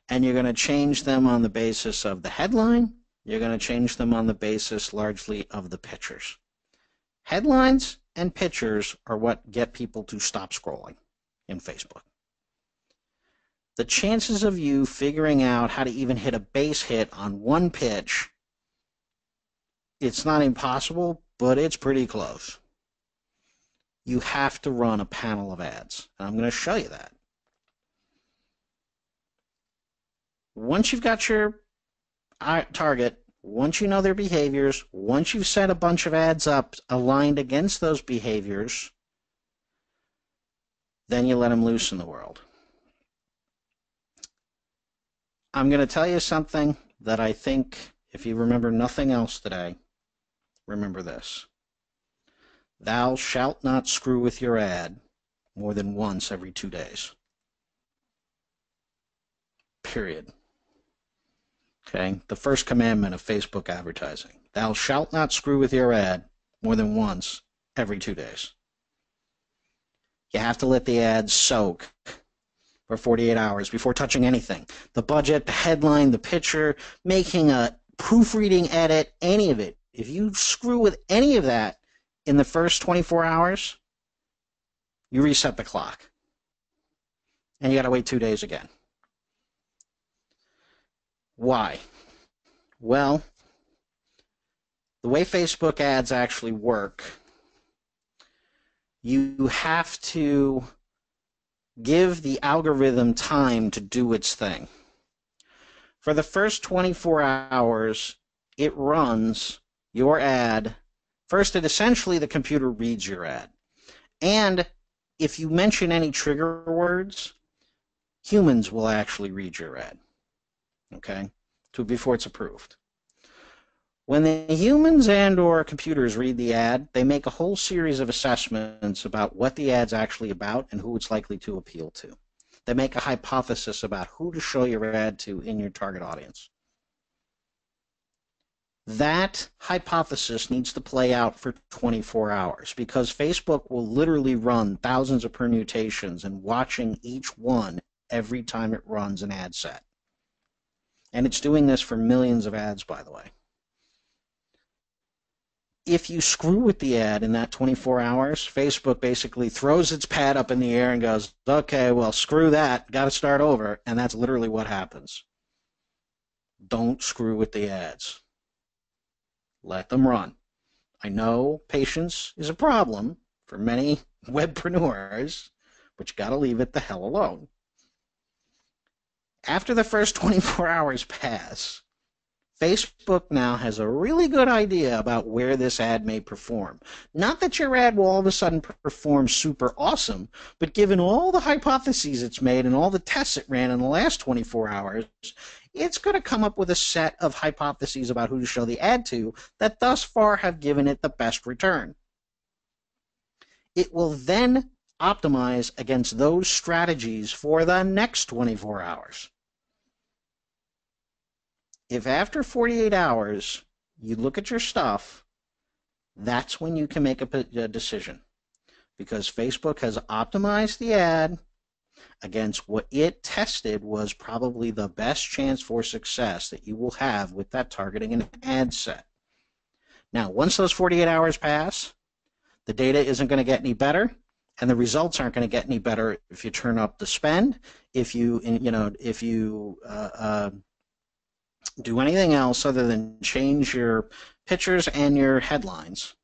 Speaker 1: And you're going to change them on the basis of the headline. You're going to change them on the basis largely of the pictures. Headlines and pictures are what get people to stop scrolling in Facebook. The chances of you figuring out how to even hit a base hit on one pitch, it's not impossible, but it's pretty close. You have to run a panel of ads, and I'm going to show you that. Once you've got your target, once you know their behaviors, once you've set a bunch of ads up aligned against those behaviors, then you let them loose in the world. I'm going to tell you something that I think, if you remember nothing else today, remember this. Thou shalt not screw with your ad more than once every 2 days. Period. Okay? The first commandment of Facebook advertising. Thou shalt not screw with your ad more than once every 2 days. You have to let the ad soak for 48 hours before touching anything. The budget, the headline, the picture, making a proofreading edit, any of it. If you screw with any of that in the first 24 hours, you reset the clock. And you got to wait 2 days again. Why? Well, the way Facebook ads actually work, you have to give the algorithm time to do its thing. For the first 24 hours, it runs your ad. First, essentially the computer reads your ad. And if you mention any trigger words, humans will actually read your ad. Okay? Before it's approved. When the humans and or computers read the ad, they make a whole series of assessments about what the ad's actually about and who it's likely to appeal to. They make a hypothesis about who to show your ad to in your target audience. That hypothesis needs to play out for 24 hours because Facebook will literally run thousands of permutations and watching each one every time it runs an ad set. And it's doing this for millions of ads, by the way. If you screw with the ad in that 24 hours, Facebook basically throws its pad up in the air and goes, okay, well, screw that, got to start over. And that's literally what happens. Don't screw with the ads. Let them run. I know patience is a problem for many webpreneurs, but you got to leave it the hell alone. After the first 24 hours pass, Facebook now has a really good idea about where this ad may perform. Not that your ad will all of a sudden perform super awesome, but given all the hypotheses it's made and all the tests it ran in the last 24 hours, it's going to come up with a set of hypotheses about who to show the ad to that thus far have given it the best return. It will then optimize against those strategies for the next 24 hours. If after 48 hours you look at your stuff, that's when you can make a decision. Because Facebook has optimized the ad against what it tested was probably the best chance for success that you will have with that targeting and ad set. Now, once those 48 hours pass, the data isn't going to get any better. And the results aren't going to get any better if you turn up the spend, if you do anything else other than change your pictures and your headlines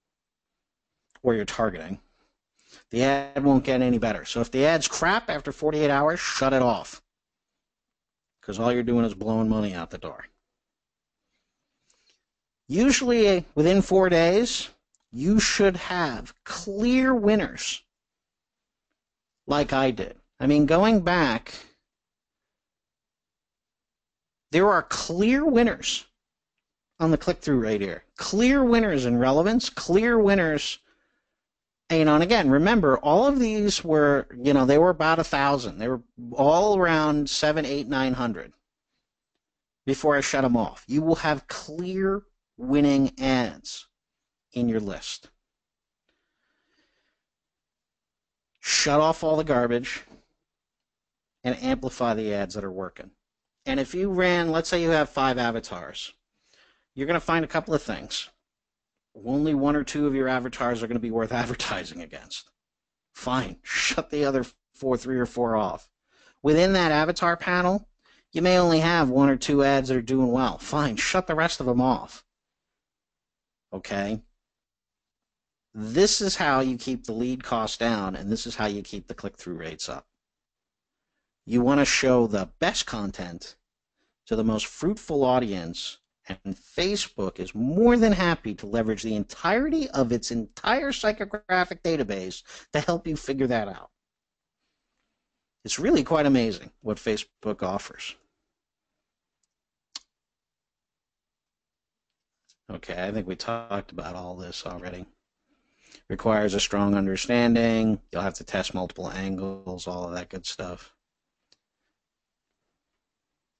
Speaker 1: or your targeting. The ad won't get any better. So if the ad's crap after 48 hours, shut it off, because all you're doing is blowing money out the door. Usually within 4 days, you should have clear winners like I did. I mean, going back, there are clear winners on the click-through rate here. Clear winners in relevance, clear winners. And again, remember, all of these were, they were about 1,000. They were all around 700, 800, 900 before I shut them off. You will have clear winning ads in your list. Shut off all the garbage and amplify the ads that are working. And if you ran, let's say you have 5 avatars, you're going to find a couple of things. Only 1 or 2 of your avatars are going to be worth advertising against. Fine, shut the other 3 or 4 off. Within that avatar panel, you may only have 1 or 2 ads that are doing well. Fine, shut the rest of them off. Okay? This is how you keep the lead cost down, and this is how you keep the click-through rates up. You want to show the best content to the most fruitful audience, and Facebook is more than happy to leverage the entirety of its entire psychographic database to help you figure that out. It's really quite amazing what Facebook offers. Okay, I think we talked about all this already. Requires a strong understanding. You'll have to test multiple angles, all of that good stuff.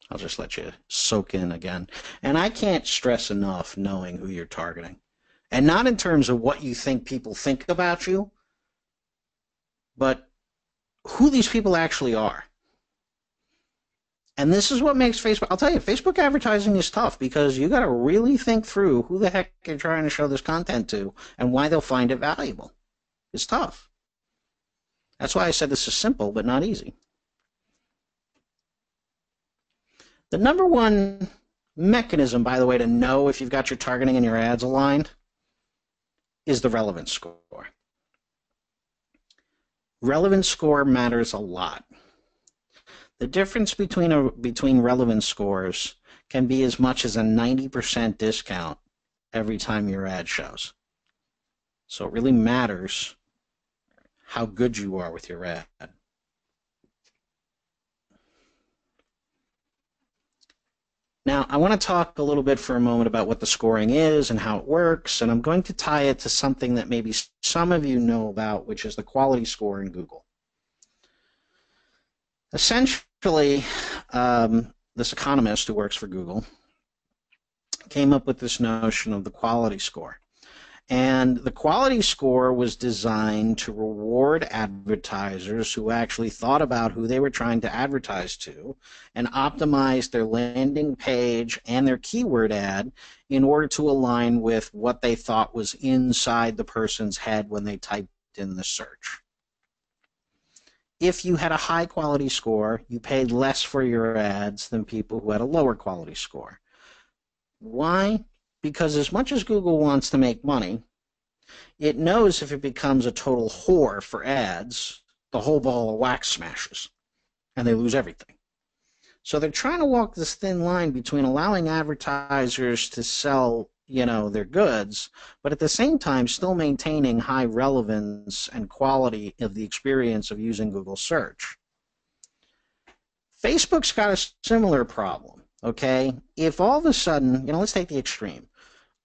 Speaker 1: I'll just let you soak in again. And I can't stress enough knowing who you're targeting. And not in terms of what you think people think about you, but who these people actually are. And this is what makes Facebook, I'll tell you, Facebook advertising is tough because you got to really think through who the heck you're trying to show this content to and why they'll find it valuable. It's tough. That's why I said this is simple but not easy. The number one mechanism, by the way, to know if you've got your targeting and your ads aligned is the relevance score. Relevance score matters a lot. The difference between relevance scores can be as much as a 90% discount every time your ad shows. So it really matters how good you are with your ad. Now, I want to talk a little bit for a moment about what the scoring is and how it works, and I'm going to tie it to something that maybe some of you know about, which is the quality score in Google. Essentially, this economist who works for Google came up with this notion of the quality score. And the quality score was designed to reward advertisers who actually thought about who they were trying to advertise to and optimized their landing page and their keyword ad in order to align with what they thought was inside the person's head when they typed in the search. If you had a high quality score, you paid less for your ads than people who had a lower quality score. Why? Because as much as Google wants to make money, it knows if it becomes a total whore for ads, the whole ball of wax smashes, and they lose everything. So they're trying to walk this thin line between allowing advertisers to sell, their goods, but at the same time still maintaining high relevance and quality of the experience of using Google search. Facebook's got a similar problem, okay? If all of a sudden, let's take the extreme.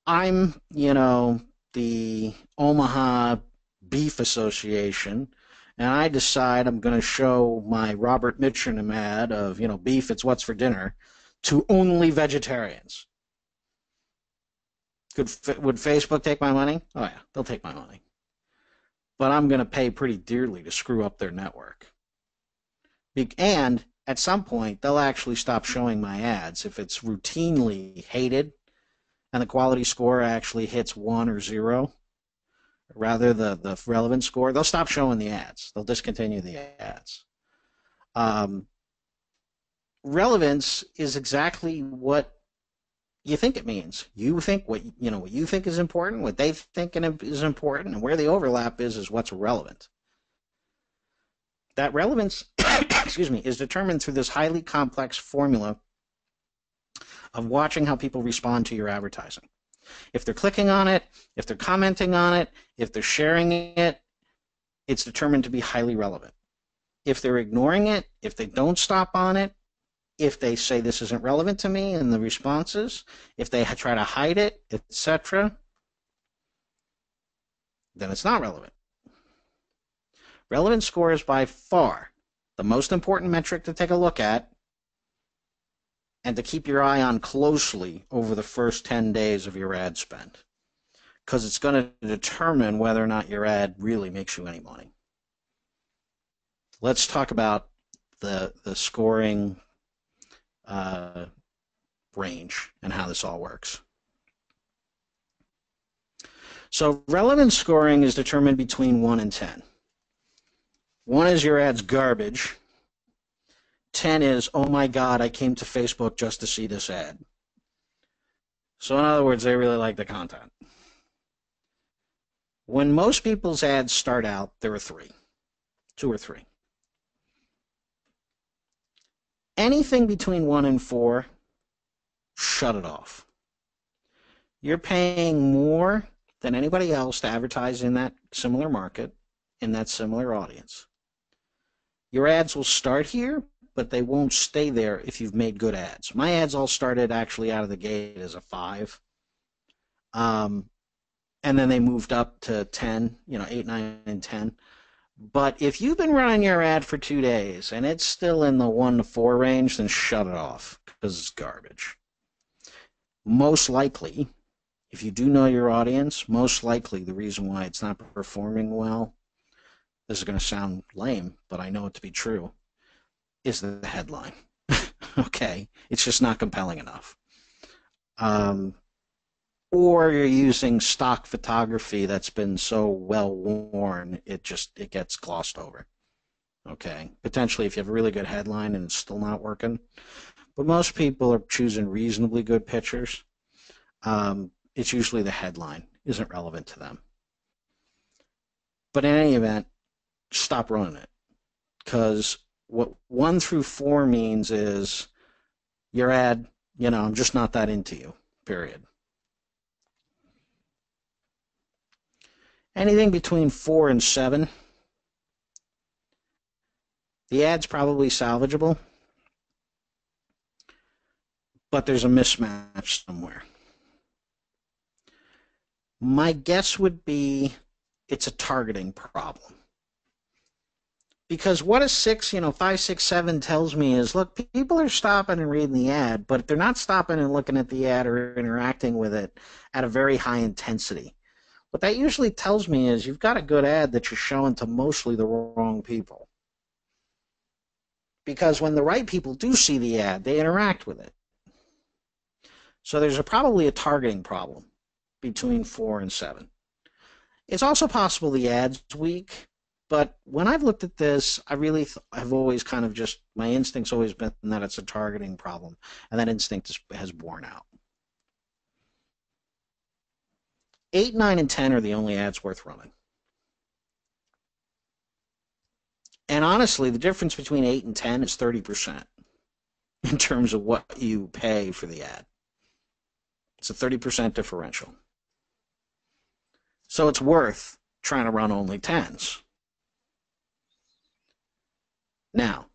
Speaker 1: I'm, the Omaha Beef Association, and I decide I'm going to show my Robert Mitchum ad of, beef, it's what's for dinner, to only vegetarians. Would Facebook take my money? Oh, yeah, they'll take my money. But I'm going to pay pretty dearly to screw up their network. And at some point, they'll actually stop showing my ads if it's routinely hated and the quality score actually hits 1 or 0. rather the relevance score, they'll stop showing the ads. They'll discontinue the ads. Um, Relevance is exactly what you think it means. You think what what you think is important, what they think is important, and where the overlap is what's relevant. That relevance, excuse me, is determined through this highly complex formula of watching how people respond to your advertising. If they're clicking on it, if they're commenting on it, if they're sharing it, it's determined to be highly relevant. If they're ignoring it, if they don't stop on it, if they say this isn't relevant to me in the responses, if they try to hide it, etc., then it's not relevant. Relevance score is by far the most important metric to take a look at and to keep your eye on closely over the first 10 days of your ad spend, because it's going to determine whether or not your ad really makes you any money. Let's talk about the scoring range and how this all works. So relevance scoring is determined between 1 and 10. 1 is your ad's garbage. 10 is, oh my God, I came to Facebook just to see this ad. So in other words, they really like the content. When most people's ads start out, there are 3, 2 or 3. Anything between 1 and 4, shut it off. You're paying more than anybody else to advertise in that similar market, in that similar audience. Your ads will start here, but they won't stay there if you've made good ads. My ads all started actually out of the gate as a 5. And then they moved up to 10, 8, 9, and 10. But if you've been running your ad for 2 days and it's still in the 1 to 4 range, then shut it off because it's garbage. Most likely, if you do know your audience, most likely the reason why it's not performing well, this is going to sound lame, but I know it to be true, is the headline. Okay? It's just not compelling enough. Or you're using stock photography that's been so well worn, it gets glossed over. Okay? Potentially, if you have a really good headline and it's still not working. But most people are choosing reasonably good pictures. It's usually the headline isn't relevant to them. But in any event, stop running it. Because what 1 through 4 means is your ad, I'm just not that into you, period. Anything between 4 and 7, the ad's probably salvageable, but there's a mismatch somewhere. My guess would be it's a targeting problem. Because what a 6, 5, 6, 7 tells me is, look, people are stopping and reading the ad, but they're not stopping and looking at the ad or interacting with it at a very high intensity. What that usually tells me is you've got a good ad that you're showing to mostly the wrong people. Because when the right people do see the ad, they interact with it. So there's probably a targeting problem between 4 and 7. It's also possible the ad's weak, but when I've looked at this, I really have always kind of my instinct's always been that it's a targeting problem, and that instinct has borne out. 8, 9, and 10 are the only ads worth running. And honestly, the difference between 8 and 10 is 30% in terms of what you pay for the ad. It's a 30% differential. So it's worth trying to run only 10s. Now,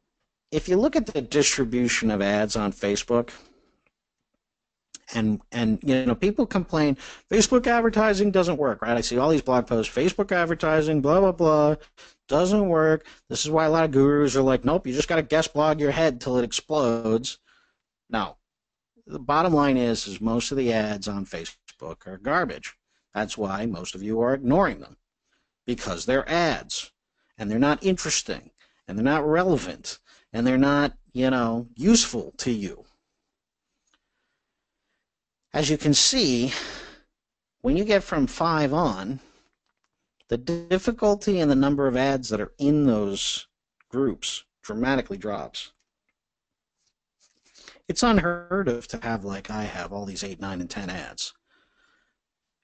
Speaker 1: if you look at the distribution of ads on Facebook, and people complain Facebook advertising doesn't work, right? I see all these blog posts, Facebook advertising, blah blah blah, doesn't work. This is why a lot of gurus are like, nope, you just got to guest blog your head till it explodes. No, the bottom line is most of the ads on Facebook are garbage. That's why most of you are ignoring them, because they're ads and they're not interesting and they're not relevant and they're not useful to you. As you can see, when you get from 5 on, the difficulty and the number of ads that are in those groups dramatically drops. It's unheard of to have, like I have, all these 8, 9, and 10 ads.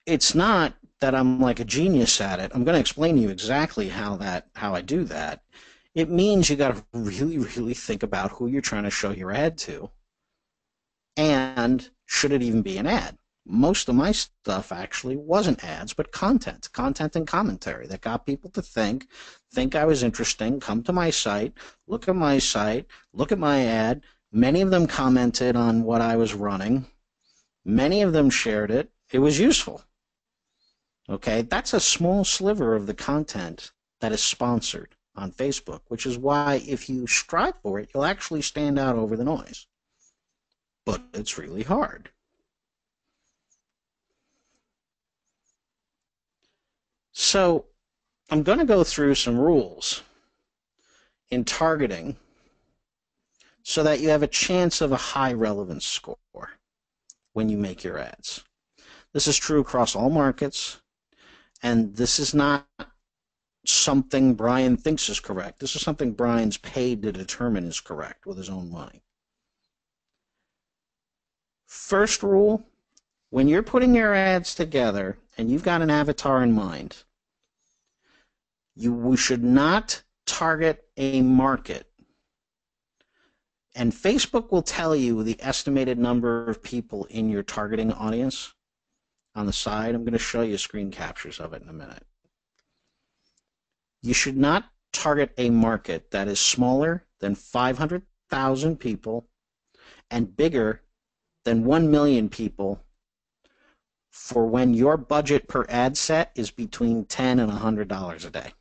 Speaker 1: It's not that I'm like a genius at it. I'm going to explain to you exactly how I do that. It means you got to really, really think about who you're trying to show your ad to, and should it even be an ad? Most of my stuff actually wasn't ads, but content and commentary that got people to think I was interesting, come to my site, look at my site, look at my ad. Many of them commented on what I was running. Many of them shared it. It was useful. Okay, that's a small sliver of the content that is sponsored on Facebook, which is why if you strive for it, you'll actually stand out over the noise. But it's really hard. So I'm going to go through some rules in targeting so that you have a chance of a high relevance score when you make your ads. This is true across all markets, and this is not something Brian thinks is correct. This is something Brian's paid to determine is correct with his own money. First rule, when you're putting your ads together and you've got an avatar in mind, we should not target a market. And Facebook will tell you the estimated number of people in your targeting audience on the side. I'm going to show you screen captures of it in a minute. You should not target a market that is smaller than 500,000 people and bigger than 1 million people for when your budget per ad set is between $10 and $100 a day.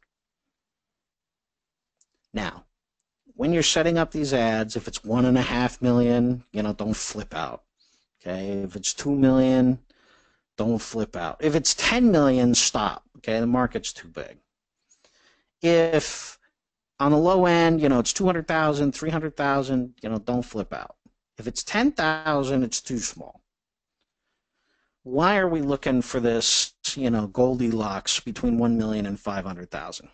Speaker 1: Now, when you're setting up these ads, if it's 1.5 million, don't flip out. Okay, if it's 2 million, don't flip out. If it's 10 million, stop. Okay, the market's too big. If on the low end, it's 200,000, 300,000, don't flip out. If it's 10,000, it's too small. Why are we looking for this, Goldilocks between 1 million and 500,000?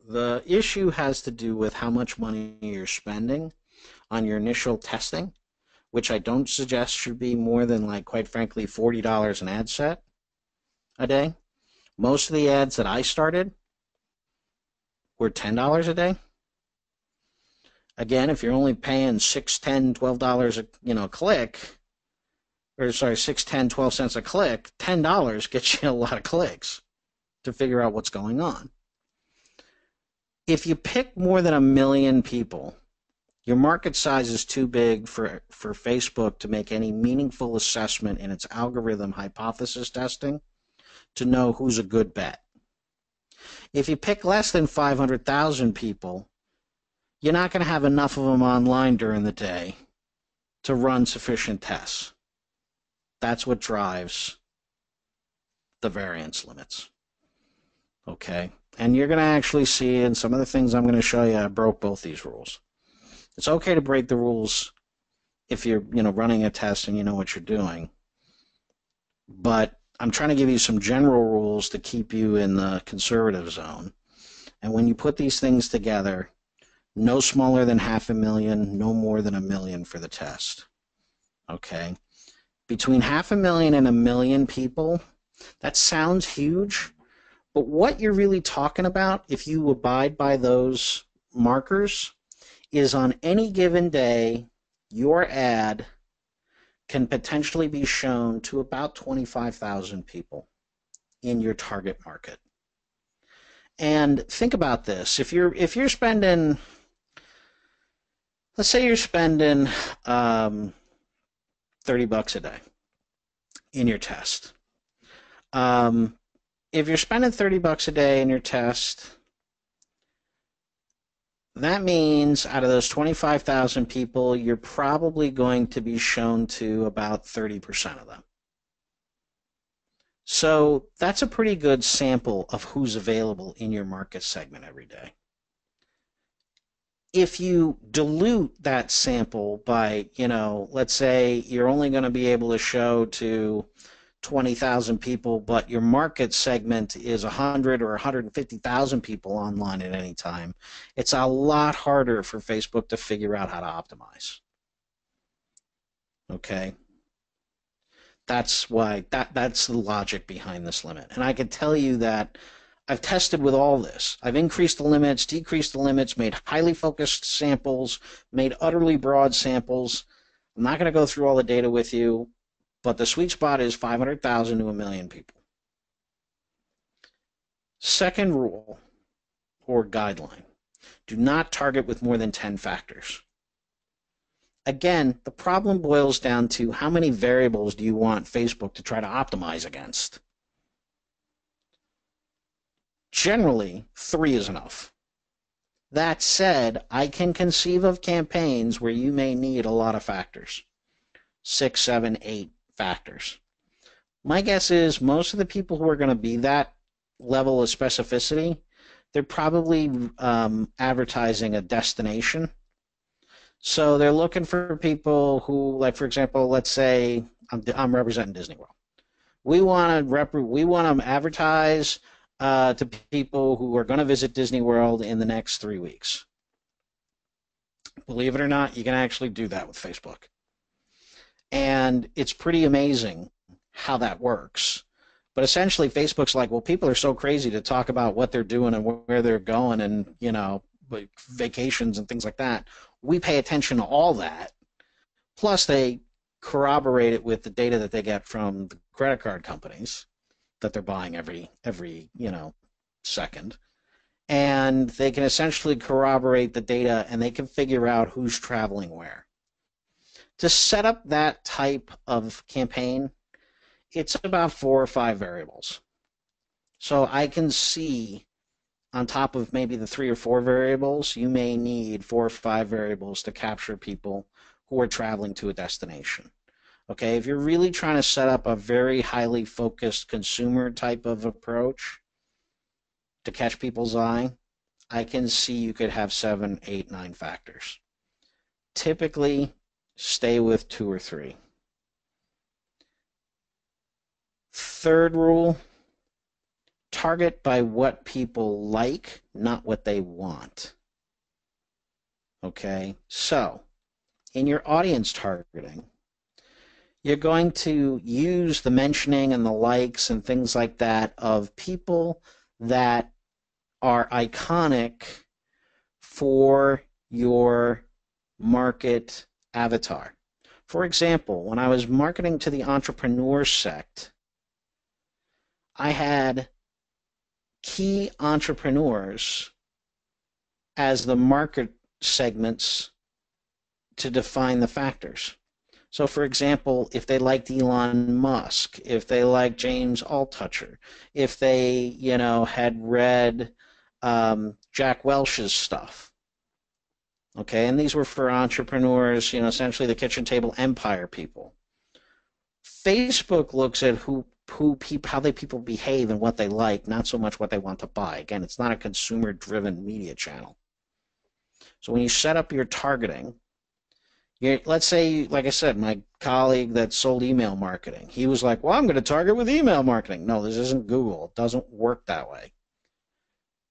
Speaker 1: The issue has to do with how much money you're spending on your initial testing, which I don't suggest should be more than, quite frankly, $40 an ad set a day. Most of the ads that I started were $10 a day. Again, if you're only paying $6, $10, $12 a click, or sorry, 6, 10, 12 cents a click, $10 gets you a lot of clicks to figure out what's going on. If you pick more than 1 million people, your market size is too big for Facebook to make any meaningful assessment in its algorithm hypothesis testing to know who's a good bet. If you pick less than 500,000 people, you're not going to have enough of them online during the day to run sufficient tests. That's what drives the variance limits. Okay? And you're going to actually see in some of the things I'm going to show you, I broke both these rules. It's okay to break the rules if you're, running a test and you know what you're doing. But I'm trying to give you some general rules to keep you in the conservative zone. And when you put these things together, no smaller than 500,000, no more than 1 million for the test. Okay? Between 500,000 and 1 million people, that sounds huge. But what you're really talking about, if you abide by those markers, is on any given day, your ad can potentially be shown to about 25,000 people in your target market. And think about this: if you're spending, let's say you're spending $30 a day in your test. If you're spending $30 a day in your test, that means out of those 25,000 people, you're probably going to be shown to about 30% of them. So that's a pretty good sample of who's available in your market segment every day. If you dilute that sample by, let's say you're only going to be able to show to 20,000 people, but your market segment is 100 or 150,000 people online at any time, it's a lot harder for Facebook to figure out how to optimize. Okay? That's why that's the logic behind this limit. And I can tell you that I've tested with all this. I've increased the limits, decreased the limits, made highly focused samples, made utterly broad samples. I'm not going to go through all the data with you, but the sweet spot is 500,000 to 1 million people. Second rule or guideline, do not target with more than 10 factors. Again, the problem boils down to how many variables do you want Facebook to try to optimize against? Generally, 3 is enough. That said, I can conceive of campaigns where you may need a lot of factors. 6, 7, 8 factors. My guess is most of the people who are going to be that level of specificity, they're probably advertising a destination. So they're looking for people who, like, for example, let's say I'm representing Disney World. We want to advertise to people who are going to visit Disney World in the next 3 weeks. Believe it or not, you can actually do that with Facebook. And it's pretty amazing how that works. But essentially, Facebook's like, well, people are so crazy to talk about what they're doing and where they're going and, like vacations and things like that. We pay attention to all that. Plus, they corroborate it with the data that they get from the credit card companies that they're buying every second. And they can essentially corroborate the data, and they can figure out who's traveling where. To set up that type of campaign, it's about 4 or 5 variables. So I can see on top of maybe the 3 or 4 variables, you may need 4 or 5 variables to capture people who are traveling to a destination. Okay, if you're really trying to set up a very highly focused consumer type of approach to catch people's eye, I can see you could have 7, 8, 9 factors. Typically, stay with 2 or 3. Third rule, target by what people like, not what they want. Okay, so in your audience targeting, you're going to use the mentioning and the likes and things like that of people that are iconic for your market avatar. For example, when I was marketing to the entrepreneur sect, I had key entrepreneurs as the market segments to define the factors. So, for example, if they liked Elon Musk, if they liked James Altucher, if they, had read Jack Welch's stuff, okay, and these were for entrepreneurs, essentially the kitchen table empire people. Facebook looks at how people behave and what they like, not so much what they want to buy. Again, it's not a consumer-driven media channel. So when you set up your targeting, let's say, like I said, my colleague that sold email marketing, he was like, well, I'm going to target with email marketing. No, this isn't Google. It doesn't work that way.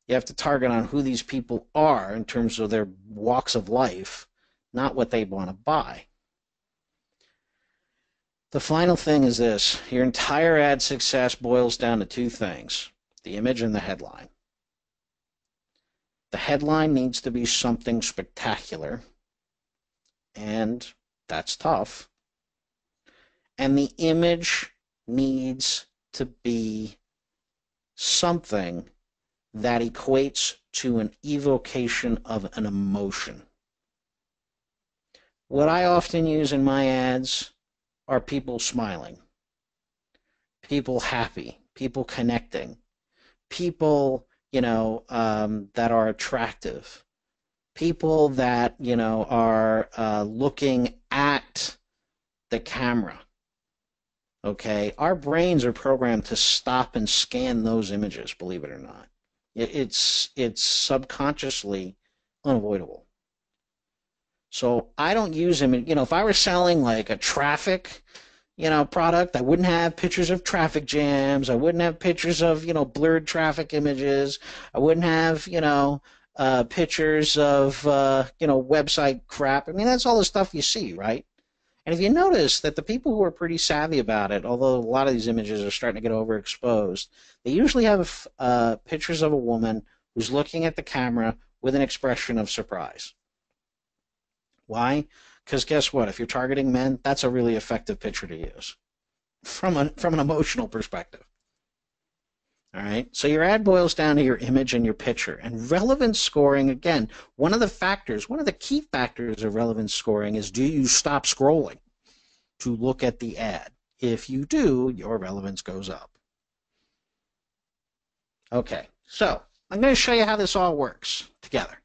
Speaker 1: You have to target on who these people are in terms of their walks of life, not what they want to buy. The final thing is this. Your entire ad success boils down to 2 things, the image and the headline. The headline needs to be something spectacular, and that's tough. And the image needs to be something that equates to an evocation of an emotion. What I often use in my ads are people smiling, people happy, people connecting, people, that are attractive, people that, are looking at the camera. Okay, our brains are programmed to stop and scan those images, believe it or not. It's subconsciously unavoidable. So I don't use them. If I were selling like a traffic, product. I wouldn't have pictures of traffic jams. I wouldn't have pictures of, blurred traffic images. I wouldn't have, pictures of, website crap. I mean, that's all the stuff you see, right? And if you notice that the people who are pretty savvy about it, although a lot of these images are starting to get overexposed, they usually have pictures of a woman who's looking at the camera with an expression of surprise. Why? Because guess what? If you're targeting men, that's a really effective picture to use from an emotional perspective. All right. So your ad boils down to your image and your picture. And relevance scoring, again, one of the key factors of relevance scoring is, do you stop scrolling to look at the ad? If you do, your relevance goes up. Okay. So I'm going to show you how this all works together.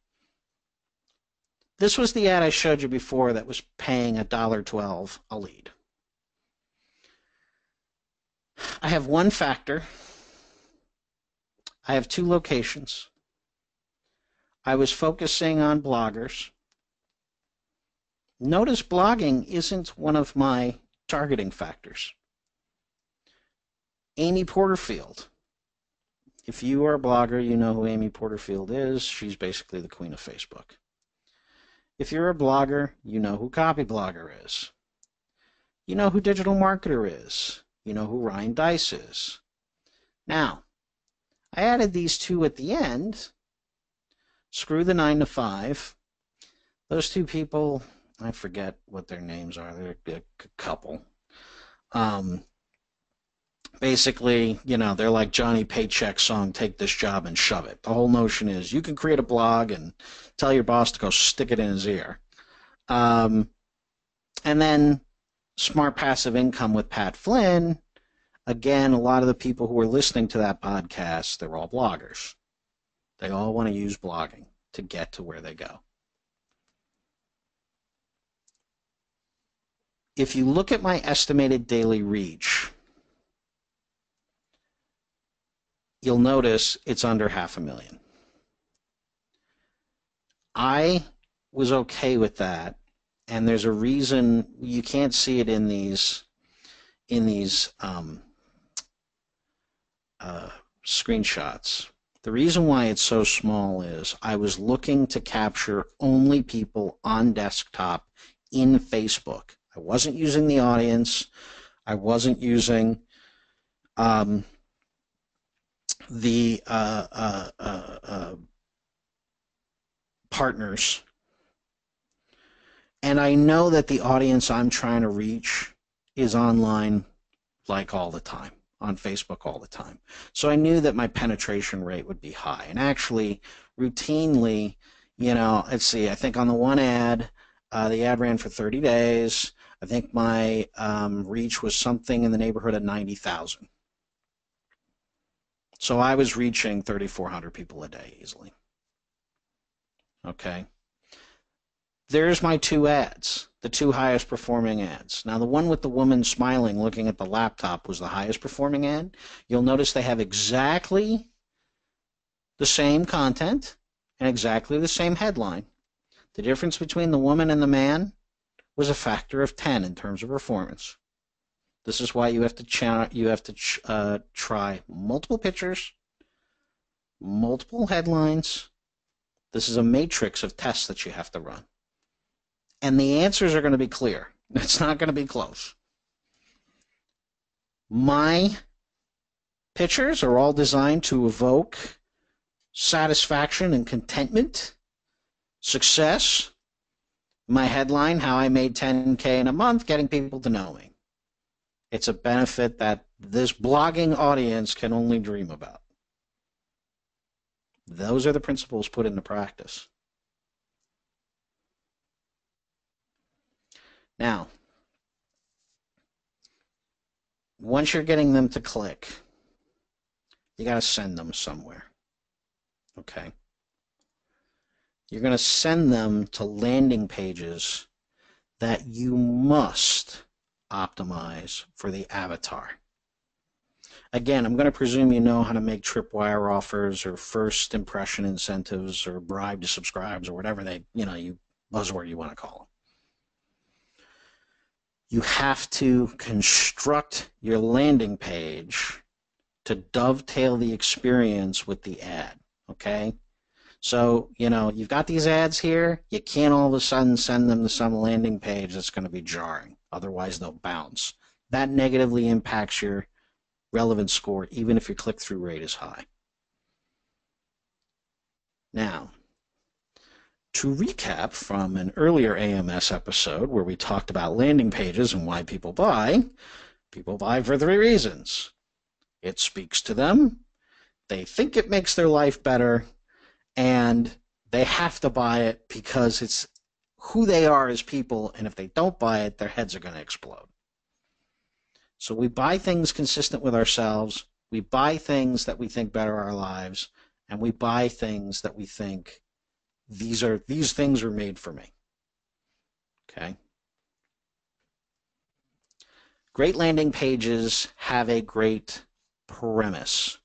Speaker 1: This was the ad I showed you before that was paying $1.12 a lead. I have one factor. I have 2 locations. I was focusing on bloggers. Notice blogging isn't one of my targeting factors. Amy Porterfield. If you are a blogger, you know who Amy Porterfield is. She's basically the queen of Facebook. If you're a blogger, you know who Copyblogger is. You know who Digital Marketer is. You know who Ryan Deiss is. Now, I added these 2 at the end. Screw the 9 to 5. Those 2 people, I forget what their names are. They're a couple. Basically, they're like Johnny Paycheck's song, Take This Job and Shove It. The whole notion is you can create a blog and tell your boss to go stick it in his ear. And then Smart Passive Income with Pat Flynn. Again, a lot of the people who are listening to that podcast, they're all bloggers. They all want to use blogging to get to where they go. If you look at my estimated daily reach, you'll notice it's under 500,000. I was okay with that, and there's a reason you can't see it in these screenshots. The reason why it's so small is I was looking to capture only people on desktop in Facebook. I wasn't using the audience. I wasn't using the partners. And I know that the audience I'm trying to reach is online like all the time, on Facebook all the time. So I knew that my penetration rate would be high. And actually, routinely, let's see, I think on the one ad, the ad ran for 30 days. I think my reach was something in the neighborhood of 90,000. So I was reaching 3,400 people a day easily. Okay. There's my 2 ads, the 2 highest performing ads. Now, the one with the woman smiling looking at the laptop was the highest performing ad. You'll notice they have exactly the same content and exactly the same headline. The difference between the woman and the man was a factor of 10 in terms of performance. This is why you have to try multiple pictures, multiple headlines. This is a matrix of tests that you have to run. And the answers are going to be clear. It's not going to be close. My pictures are all designed to evoke satisfaction and contentment, success. My headline, how I made $10K in a month, getting people to know me. It's a benefit that this blogging audience can only dream about. Those are the principles put into practice. Now, once you're getting them to click, you got to send them somewhere. Okay? You're going to send them to landing pages that you must optimize for the avatar. Again, I'm going to presume you know how to make tripwire offers or first impression incentives or bribe to subscribes or whatever you buzzword you want to call them. You have to construct your landing page to dovetail the experience with the ad, okay? So, you've got these ads here. You can't all of a sudden send them to some landing page that's going to be jarring. Otherwise, they'll bounce. That negatively impacts your relevance score, even if your click-through rate is high. Now, to recap from an earlier AMS episode where we talked about landing pages and why people buy for 3 reasons. It speaks to them, they think it makes their life better, and they have to buy it because it's who they are as people, and if they don't buy it, their heads are going to explode. So we buy things consistent with ourselves, we buy things that we think better our lives, and we buy things that we think these things are made for me. Okay? Great landing pages have a great premise.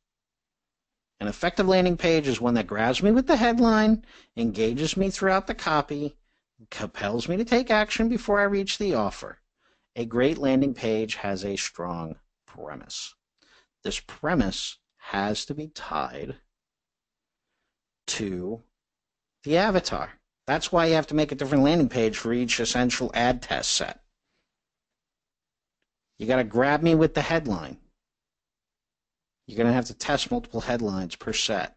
Speaker 1: An effective landing page is one that grabs me with the headline, engages me throughout the copy, compels me to take action before I reach the offer. A great landing page has a strong premise. This premise has to be tied to the avatar. That's why you have to make a different landing page for each essential ad test set. You got to grab me with the headline. You're going to have to test multiple headlines per set.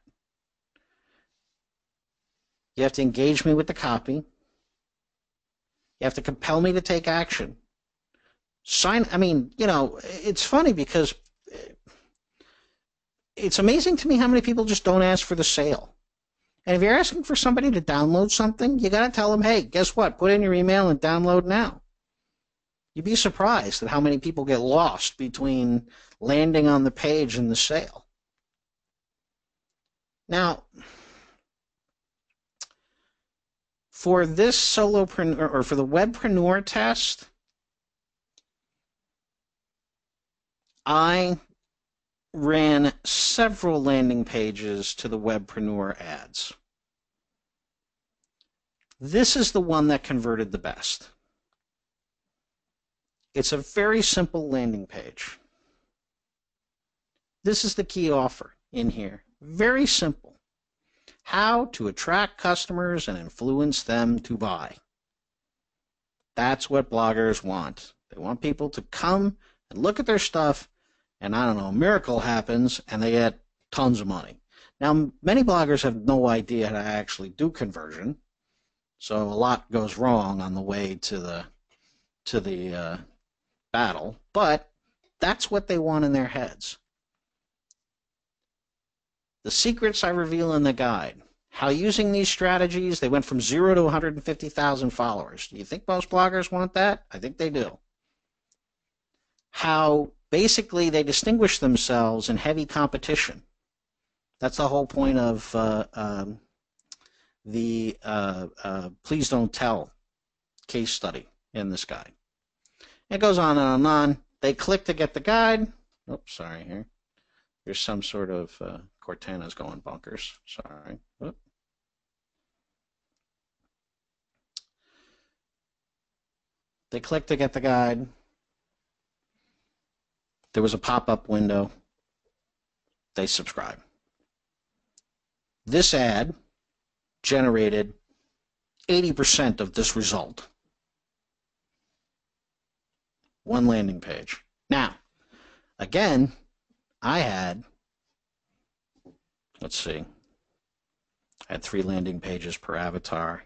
Speaker 1: You have to engage me with the copy. You have to compel me to take action. It's funny because it's amazing to me how many people just don't ask for the sale. And if you're asking for somebody to download something, you got to tell them, hey, guess what? Put in your email and download now. You'd be surprised at how many people get lost between landing on the page and the sale. Now, for this solopreneur or for the webpreneur test, I ran several landing pages to the webpreneur ads. This is the one that converted the best. It's a very simple landing page. This is the key offer in here. Very simple. How to attract customers and influence them to buy. That's what bloggers want. They want people to come and look at their stuff, and I don't know, a miracle happens, and they get tons of money. Now, many bloggers have no idea how to actually do conversion, so a lot goes wrong on the way to the battle, but that's what they want in their heads. The secrets I reveal in the guide. How using these strategies, they went from 0 to 150,000 followers. Do you think most bloggers want that? I think they do. How basically they distinguish themselves in heavy competition. That's the whole point of the Please Don't Tell case study in this guide. It goes on and on and on. They click to get the guide. Oops, sorry here. There's some sort of Cortana's going bonkers. Sorry. Oops. They click to get the guide. There was a pop-up window. They subscribe. This ad generated 80% of this result. One landing page. Now, again, I had, let's see, I had 3 landing pages per avatar.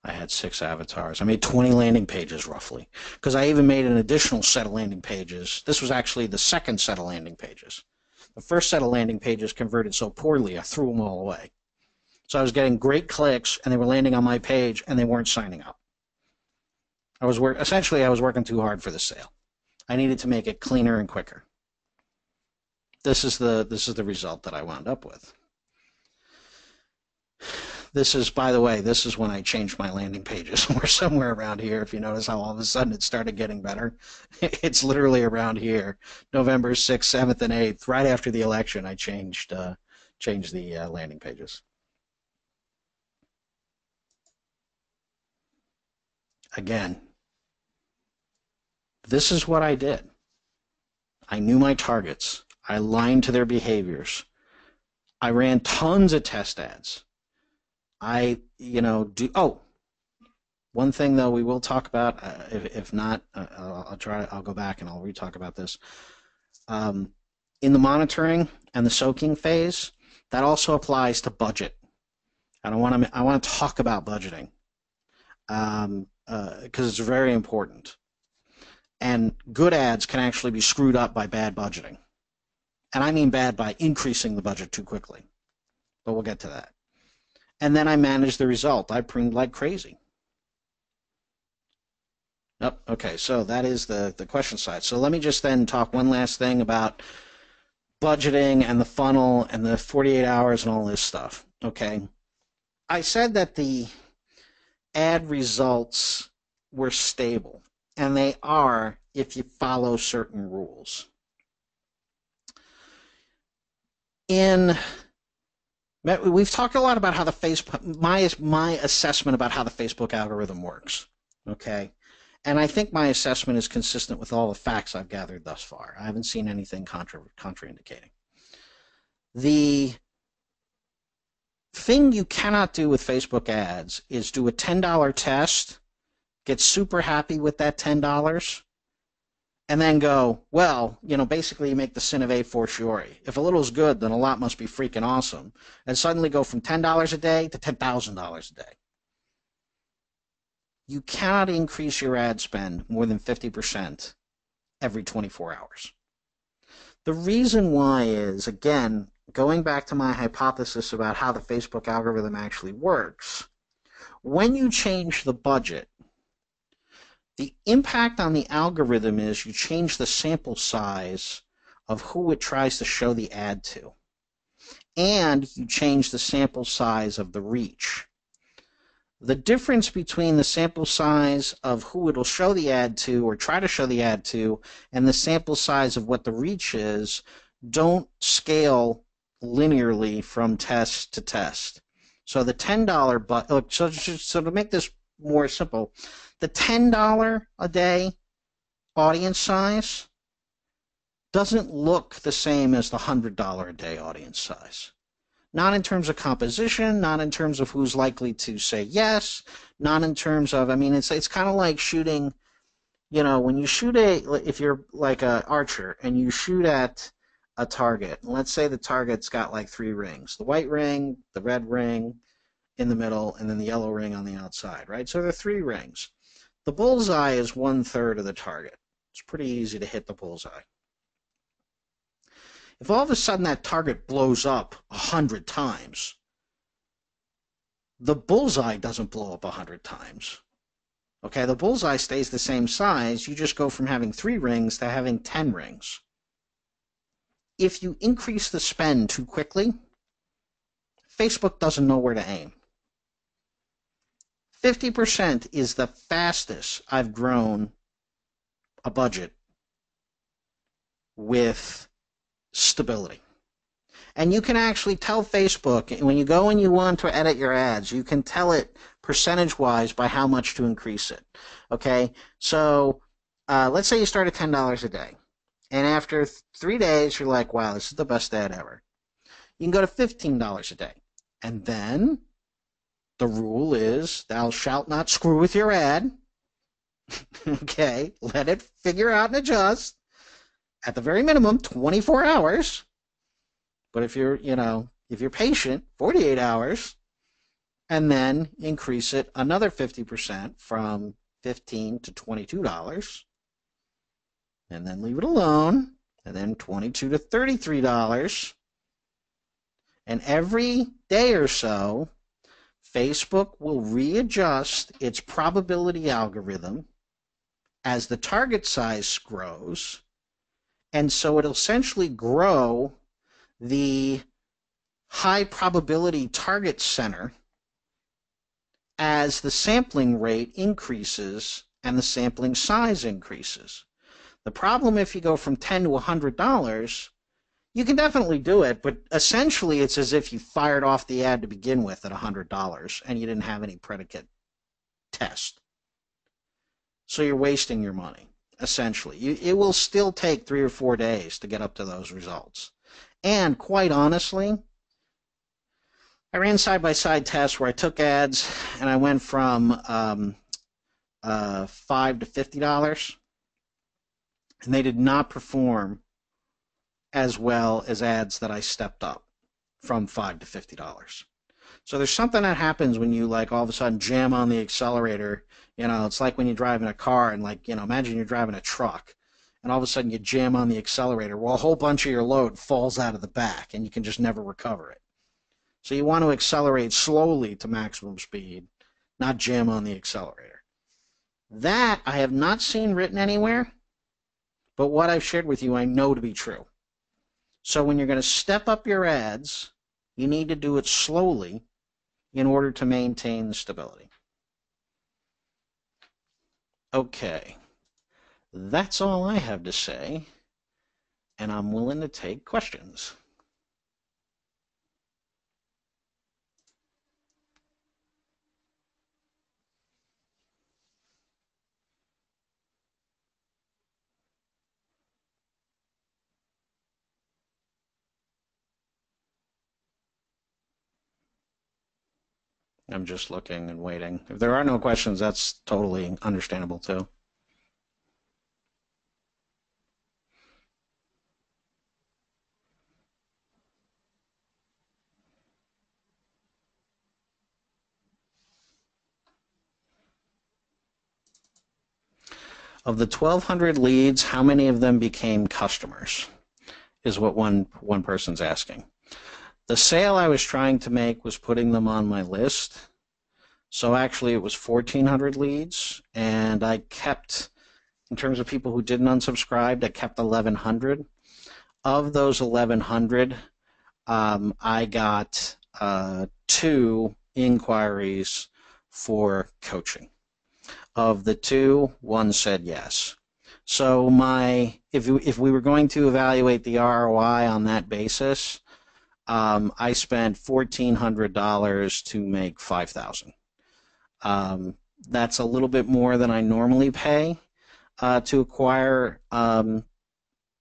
Speaker 1: I had 6 avatars. I made 20 landing pages roughly, because I even made an additional set of landing pages. This was actually the second set of landing pages. The first set of landing pages converted so poorly, I threw them all away. So I was getting great clicks, and they were landing on my page, and they weren't signing up. Essentially, I was working too hard for the sale. I needed to make it cleaner and quicker. This is the result that I wound up with. This is, by the way, this is when I changed my landing pages. We're somewhere around here. If you notice how all of a sudden it started getting better. It's literally around here. November 6th, 7th, and 8th, right after the election, I changed the landing pages. Again, This is what I did. I knew my targets. I aligned to their behaviors. I ran tons of test ads. One thing though we will talk about, if not, I'll go back and I'll re-talk about this. In the monitoring and the soaking phase, that also applies to budget. And I want to talk about budgeting because it's very important. And good ads can actually be screwed up by bad budgeting. And I mean bad by increasing the budget too quickly. But we'll get to that. And then I managed the result. I pruned like crazy. Oh, okay, so that is the question side. So let me just then talk one last thing about budgeting and the funnel and the 48 hours and all this stuff. Okay. I said that the ad results were stable, and they are if you follow certain rules. We've talked a lot about how the Facebook, my assessment about how the Facebook algorithm works, okay? And I think my assessment is consistent with all the facts I've gathered thus far. I haven't seen anything contraindicating. The thing you cannot do with Facebook ads is do a $10 test, get super happy with that $10, and then go, well, basically you make the sin of a fortiori. If a little is good, then a lot must be freaking awesome. And suddenly go from $10 a day to $10,000 a day. You cannot increase your ad spend more than 50% every 24 hours. The reason why is, again, going back to my hypothesis about how the Facebook algorithm actually works, when you change the budget, the impact on the algorithm is you change the sample size of who it tries to show the ad to, and you change the sample size of the reach. The difference between the sample size of who it'll show the ad to or try to show the ad to and the sample size of what the reach is don't scale linearly from test to test. So the $10 so to make this more simple, the $10 a day audience size doesn't look the same as the $100 a day audience size. Not in terms of composition, not in terms of who's likely to say yes, not in terms of, it's kind of like shooting, when you shoot if you're like an archer and you shoot at a target, and let's say the target's got like 3 rings, the white ring, the red ring in the middle, and then the yellow ring on the outside, right? So there are 3 rings. The bullseye is 1/3 of the target. It's pretty easy to hit the bullseye. If all of a sudden that target blows up 100 times, the bullseye doesn't blow up 100 times. Okay, the bullseye stays the same size. You just go from having 3 rings to having 10 rings. If you increase the spend too quickly, Facebook doesn't know where to aim. 50% is the fastest I've grown a budget with stability. And you can actually tell Facebook, when you go and you want to edit your ads, you can tell it percentage-wise by how much to increase it. Okay, so let's say you start at $10 a day. And after 3 days, you're like, wow, this is the best ad ever. You can go to $15 a day. And then the rule is, thou shalt not screw with your ad. Okay, let it figure out and adjust. At the very minimum, 24 hours. But if you're patient, 48 hours. And then increase it another 50% from $15 to $22. And then leave it alone. And then $22 to $33. And every day or so, Facebook will readjust its probability algorithm as the target size grows. And so it'll essentially grow the high probability target center as the sampling rate increases and the sampling size increases. The problem if you go from $10 to $100, you can definitely do it, but essentially it's as if you fired off the ad to begin with at $100 and you didn't have any predicate test. So you're wasting your money. essentially. It will still take 3 or 4 days to get up to those results. And quite honestly, I ran side-by-side tests where I took ads and I went from $5 to $50, and they did not perform as well as ads that I stepped up from $5 to $50. So there's something that happens when you like all of a sudden jam on the accelerator. It's like when you're driving a car and imagine you're driving a truck and all of a sudden you jam on the accelerator. Well, a whole bunch of your load falls out of the back and you can just never recover it. So you want to accelerate slowly to maximum speed, not jam on the accelerator. That I have not seen written anywhere, but what I've shared with you I know to be true. So when you're going to step up your ads, you need to do it slowly in order to maintain stability. Okay, that's all I have to say, and I'm willing to take questions. I'm just looking and waiting. If there are no questions, that's totally understandable too. Of the 1,200 leads, how many of them became customers? Is what one person's asking. The sale I was trying to make was putting them on my list. So actually it was 1,400 leads, and I kept, in terms of people who didn't unsubscribe, I kept 1,100. Of those 1,100, I got 2 inquiries for coaching. Of the 2, 1 said yes. So if we were going to evaluate the ROI on that basis, I spent $1,400 to make $5,000. That's a little bit more than I normally pay to acquire,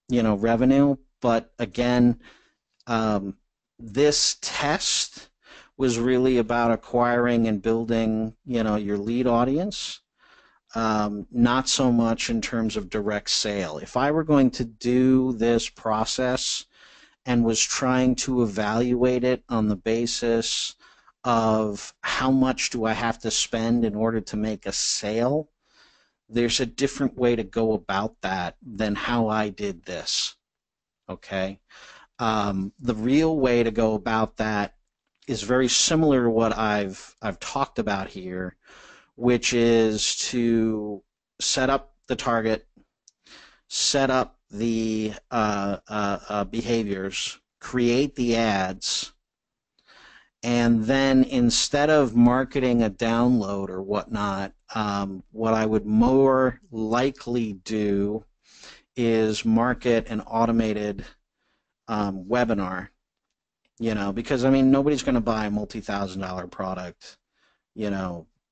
Speaker 1: revenue. But again, this test was really about acquiring and building, your lead audience. Not so much in terms of direct sale. If I were going to do this process and was trying to evaluate it on the basis of how much do I have to spend in order to make a sale, there's a different way to go about that than how I did this. Okay? The real way to go about that is very similar to what I've talked about here, which is to set up the target, set up the behaviors, create the ads, and then instead of marketing a download or whatnot, what I would more likely do is market an automated webinar, because nobody's going to buy a multi-thousand-dollar product,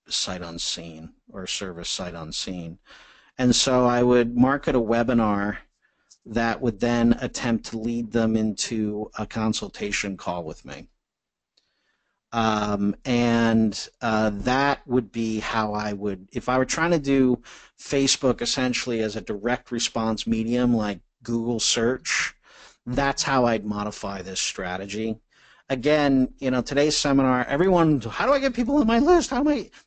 Speaker 1: sight unseen or service sight unseen. And so I would market a webinar that would then attempt to lead them into a consultation call with me. That would be how I would, if I were trying to do Facebook essentially as a direct response medium like Google search, that's how I'd modify this strategy. Again, today's seminar, everyone, how do I get people on my list?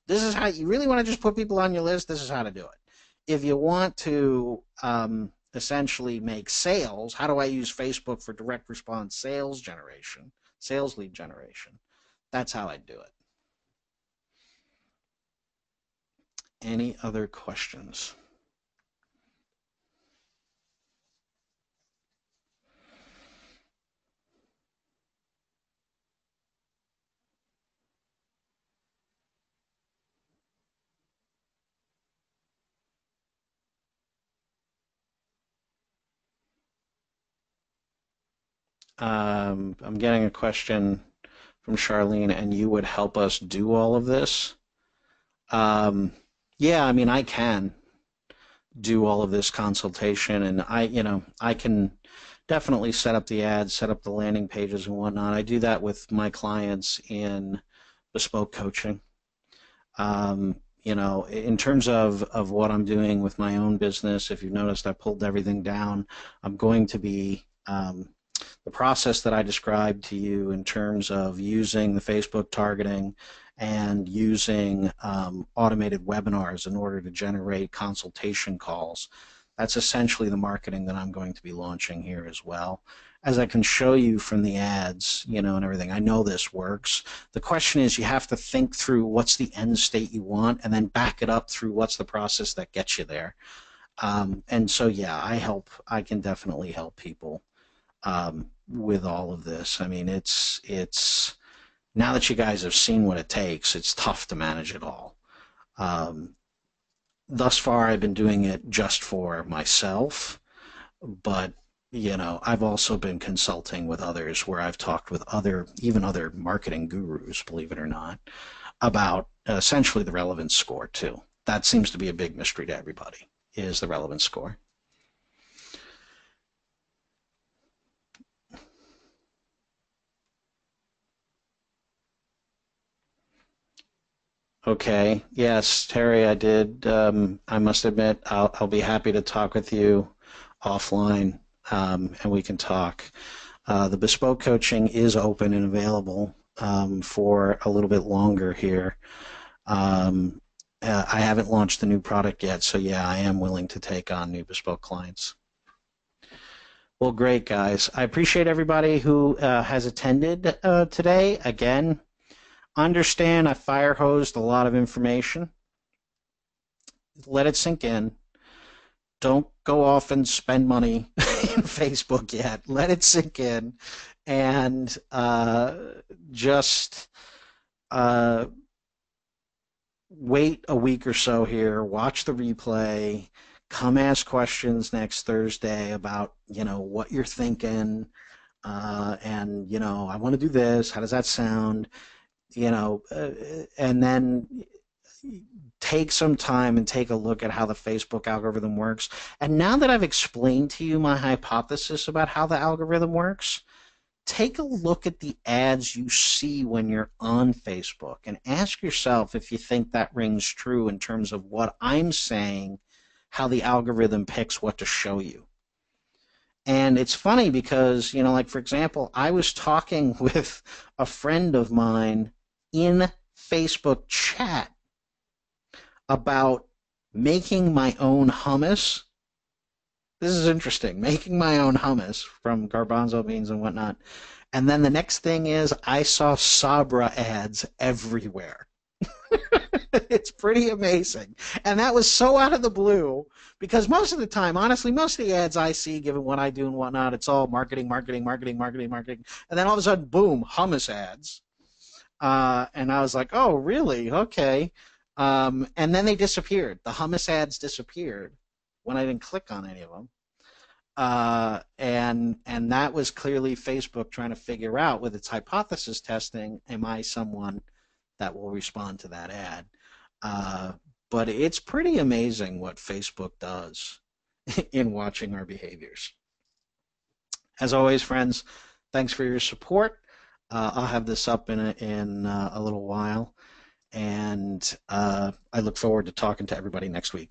Speaker 1: This is how you really want to just put people on your list. This is how to do it. If you want to essentially make sales, how do I use Facebook for direct response sales generation, sales lead generation? That's how I'd do it. Any other questions? I'm getting a question from Charlene, and you would help us do all of this? Yeah, I can. do all of this consultation, and I can definitely set up the ads, set up the landing pages and whatnot. I do that with my clients in bespoke coaching. In terms of what I'm doing with my own business, if you've noticed, I pulled everything down. I'm going to be the process that I described to you in terms of using the Facebook targeting and using automated webinars in order to generate consultation calls. That's essentially the marketing that I'm going to be launching here as well. As I can show you from the ads, and everything, I know this works. The question is, you have to think through what's the end state you want and then back it up through what's the process that gets you there. And so, yeah, I can definitely help people with all of this. I mean, it's now that you guys have seen what it takes, it's tough to manage it all. Thus far, I've been doing it just for myself, but I've also been consulting with others where I've talked with even other marketing gurus, believe it or not, about essentially the relevance score too. That seems to be a big mystery to everybody, is the relevance score. Okay. Yes, Terry, I did. I must admit, I'll be happy to talk with you offline, and we can talk. The bespoke coaching is open and available for a little bit longer here. I haven't launched the new product yet, so yeah, I am willing to take on new bespoke clients. Well, great, guys. I appreciate everybody who has attended today. Again, understand I fire hosed a lot of information. Let it sink in. Don't go off and spend money in Facebook yet. Let it sink in, and just wait a week or so here. Watch the replay. Come ask questions next Thursday about what you're thinking, and I want to do this. How does that sound? And then take some time and take a look at how the Facebook algorithm works. And now that I've explained to you my hypothesis about how the algorithm works, take a look at the ads you see when you're on Facebook and ask yourself if you think that rings true in terms of what I'm saying, how the algorithm picks what to show you. And it's funny because, like for example, I was talking with a friend of mine in Facebook chat about making my own hummus. This is interesting, making my own hummus from garbanzo beans and whatnot. And then the next thing is I saw Sabra ads everywhere. It's pretty amazing. And that was so out of the blue because most of the time, honestly, most of the ads I see, given what I do and whatnot, it's all marketing, marketing, marketing, marketing, marketing. And then all of a sudden, boom, hummus ads. And I was like, oh, really? Okay. And then they disappeared. The hummus ads disappeared when I didn't click on any of them. And that was clearly Facebook trying to figure out with its hypothesis testing, am I someone that will respond to that ad? But it's pretty amazing what Facebook does in watching our behaviors. As always, friends, thanks for your support. I'll have this up in a little while, and I look forward to talking to everybody next week.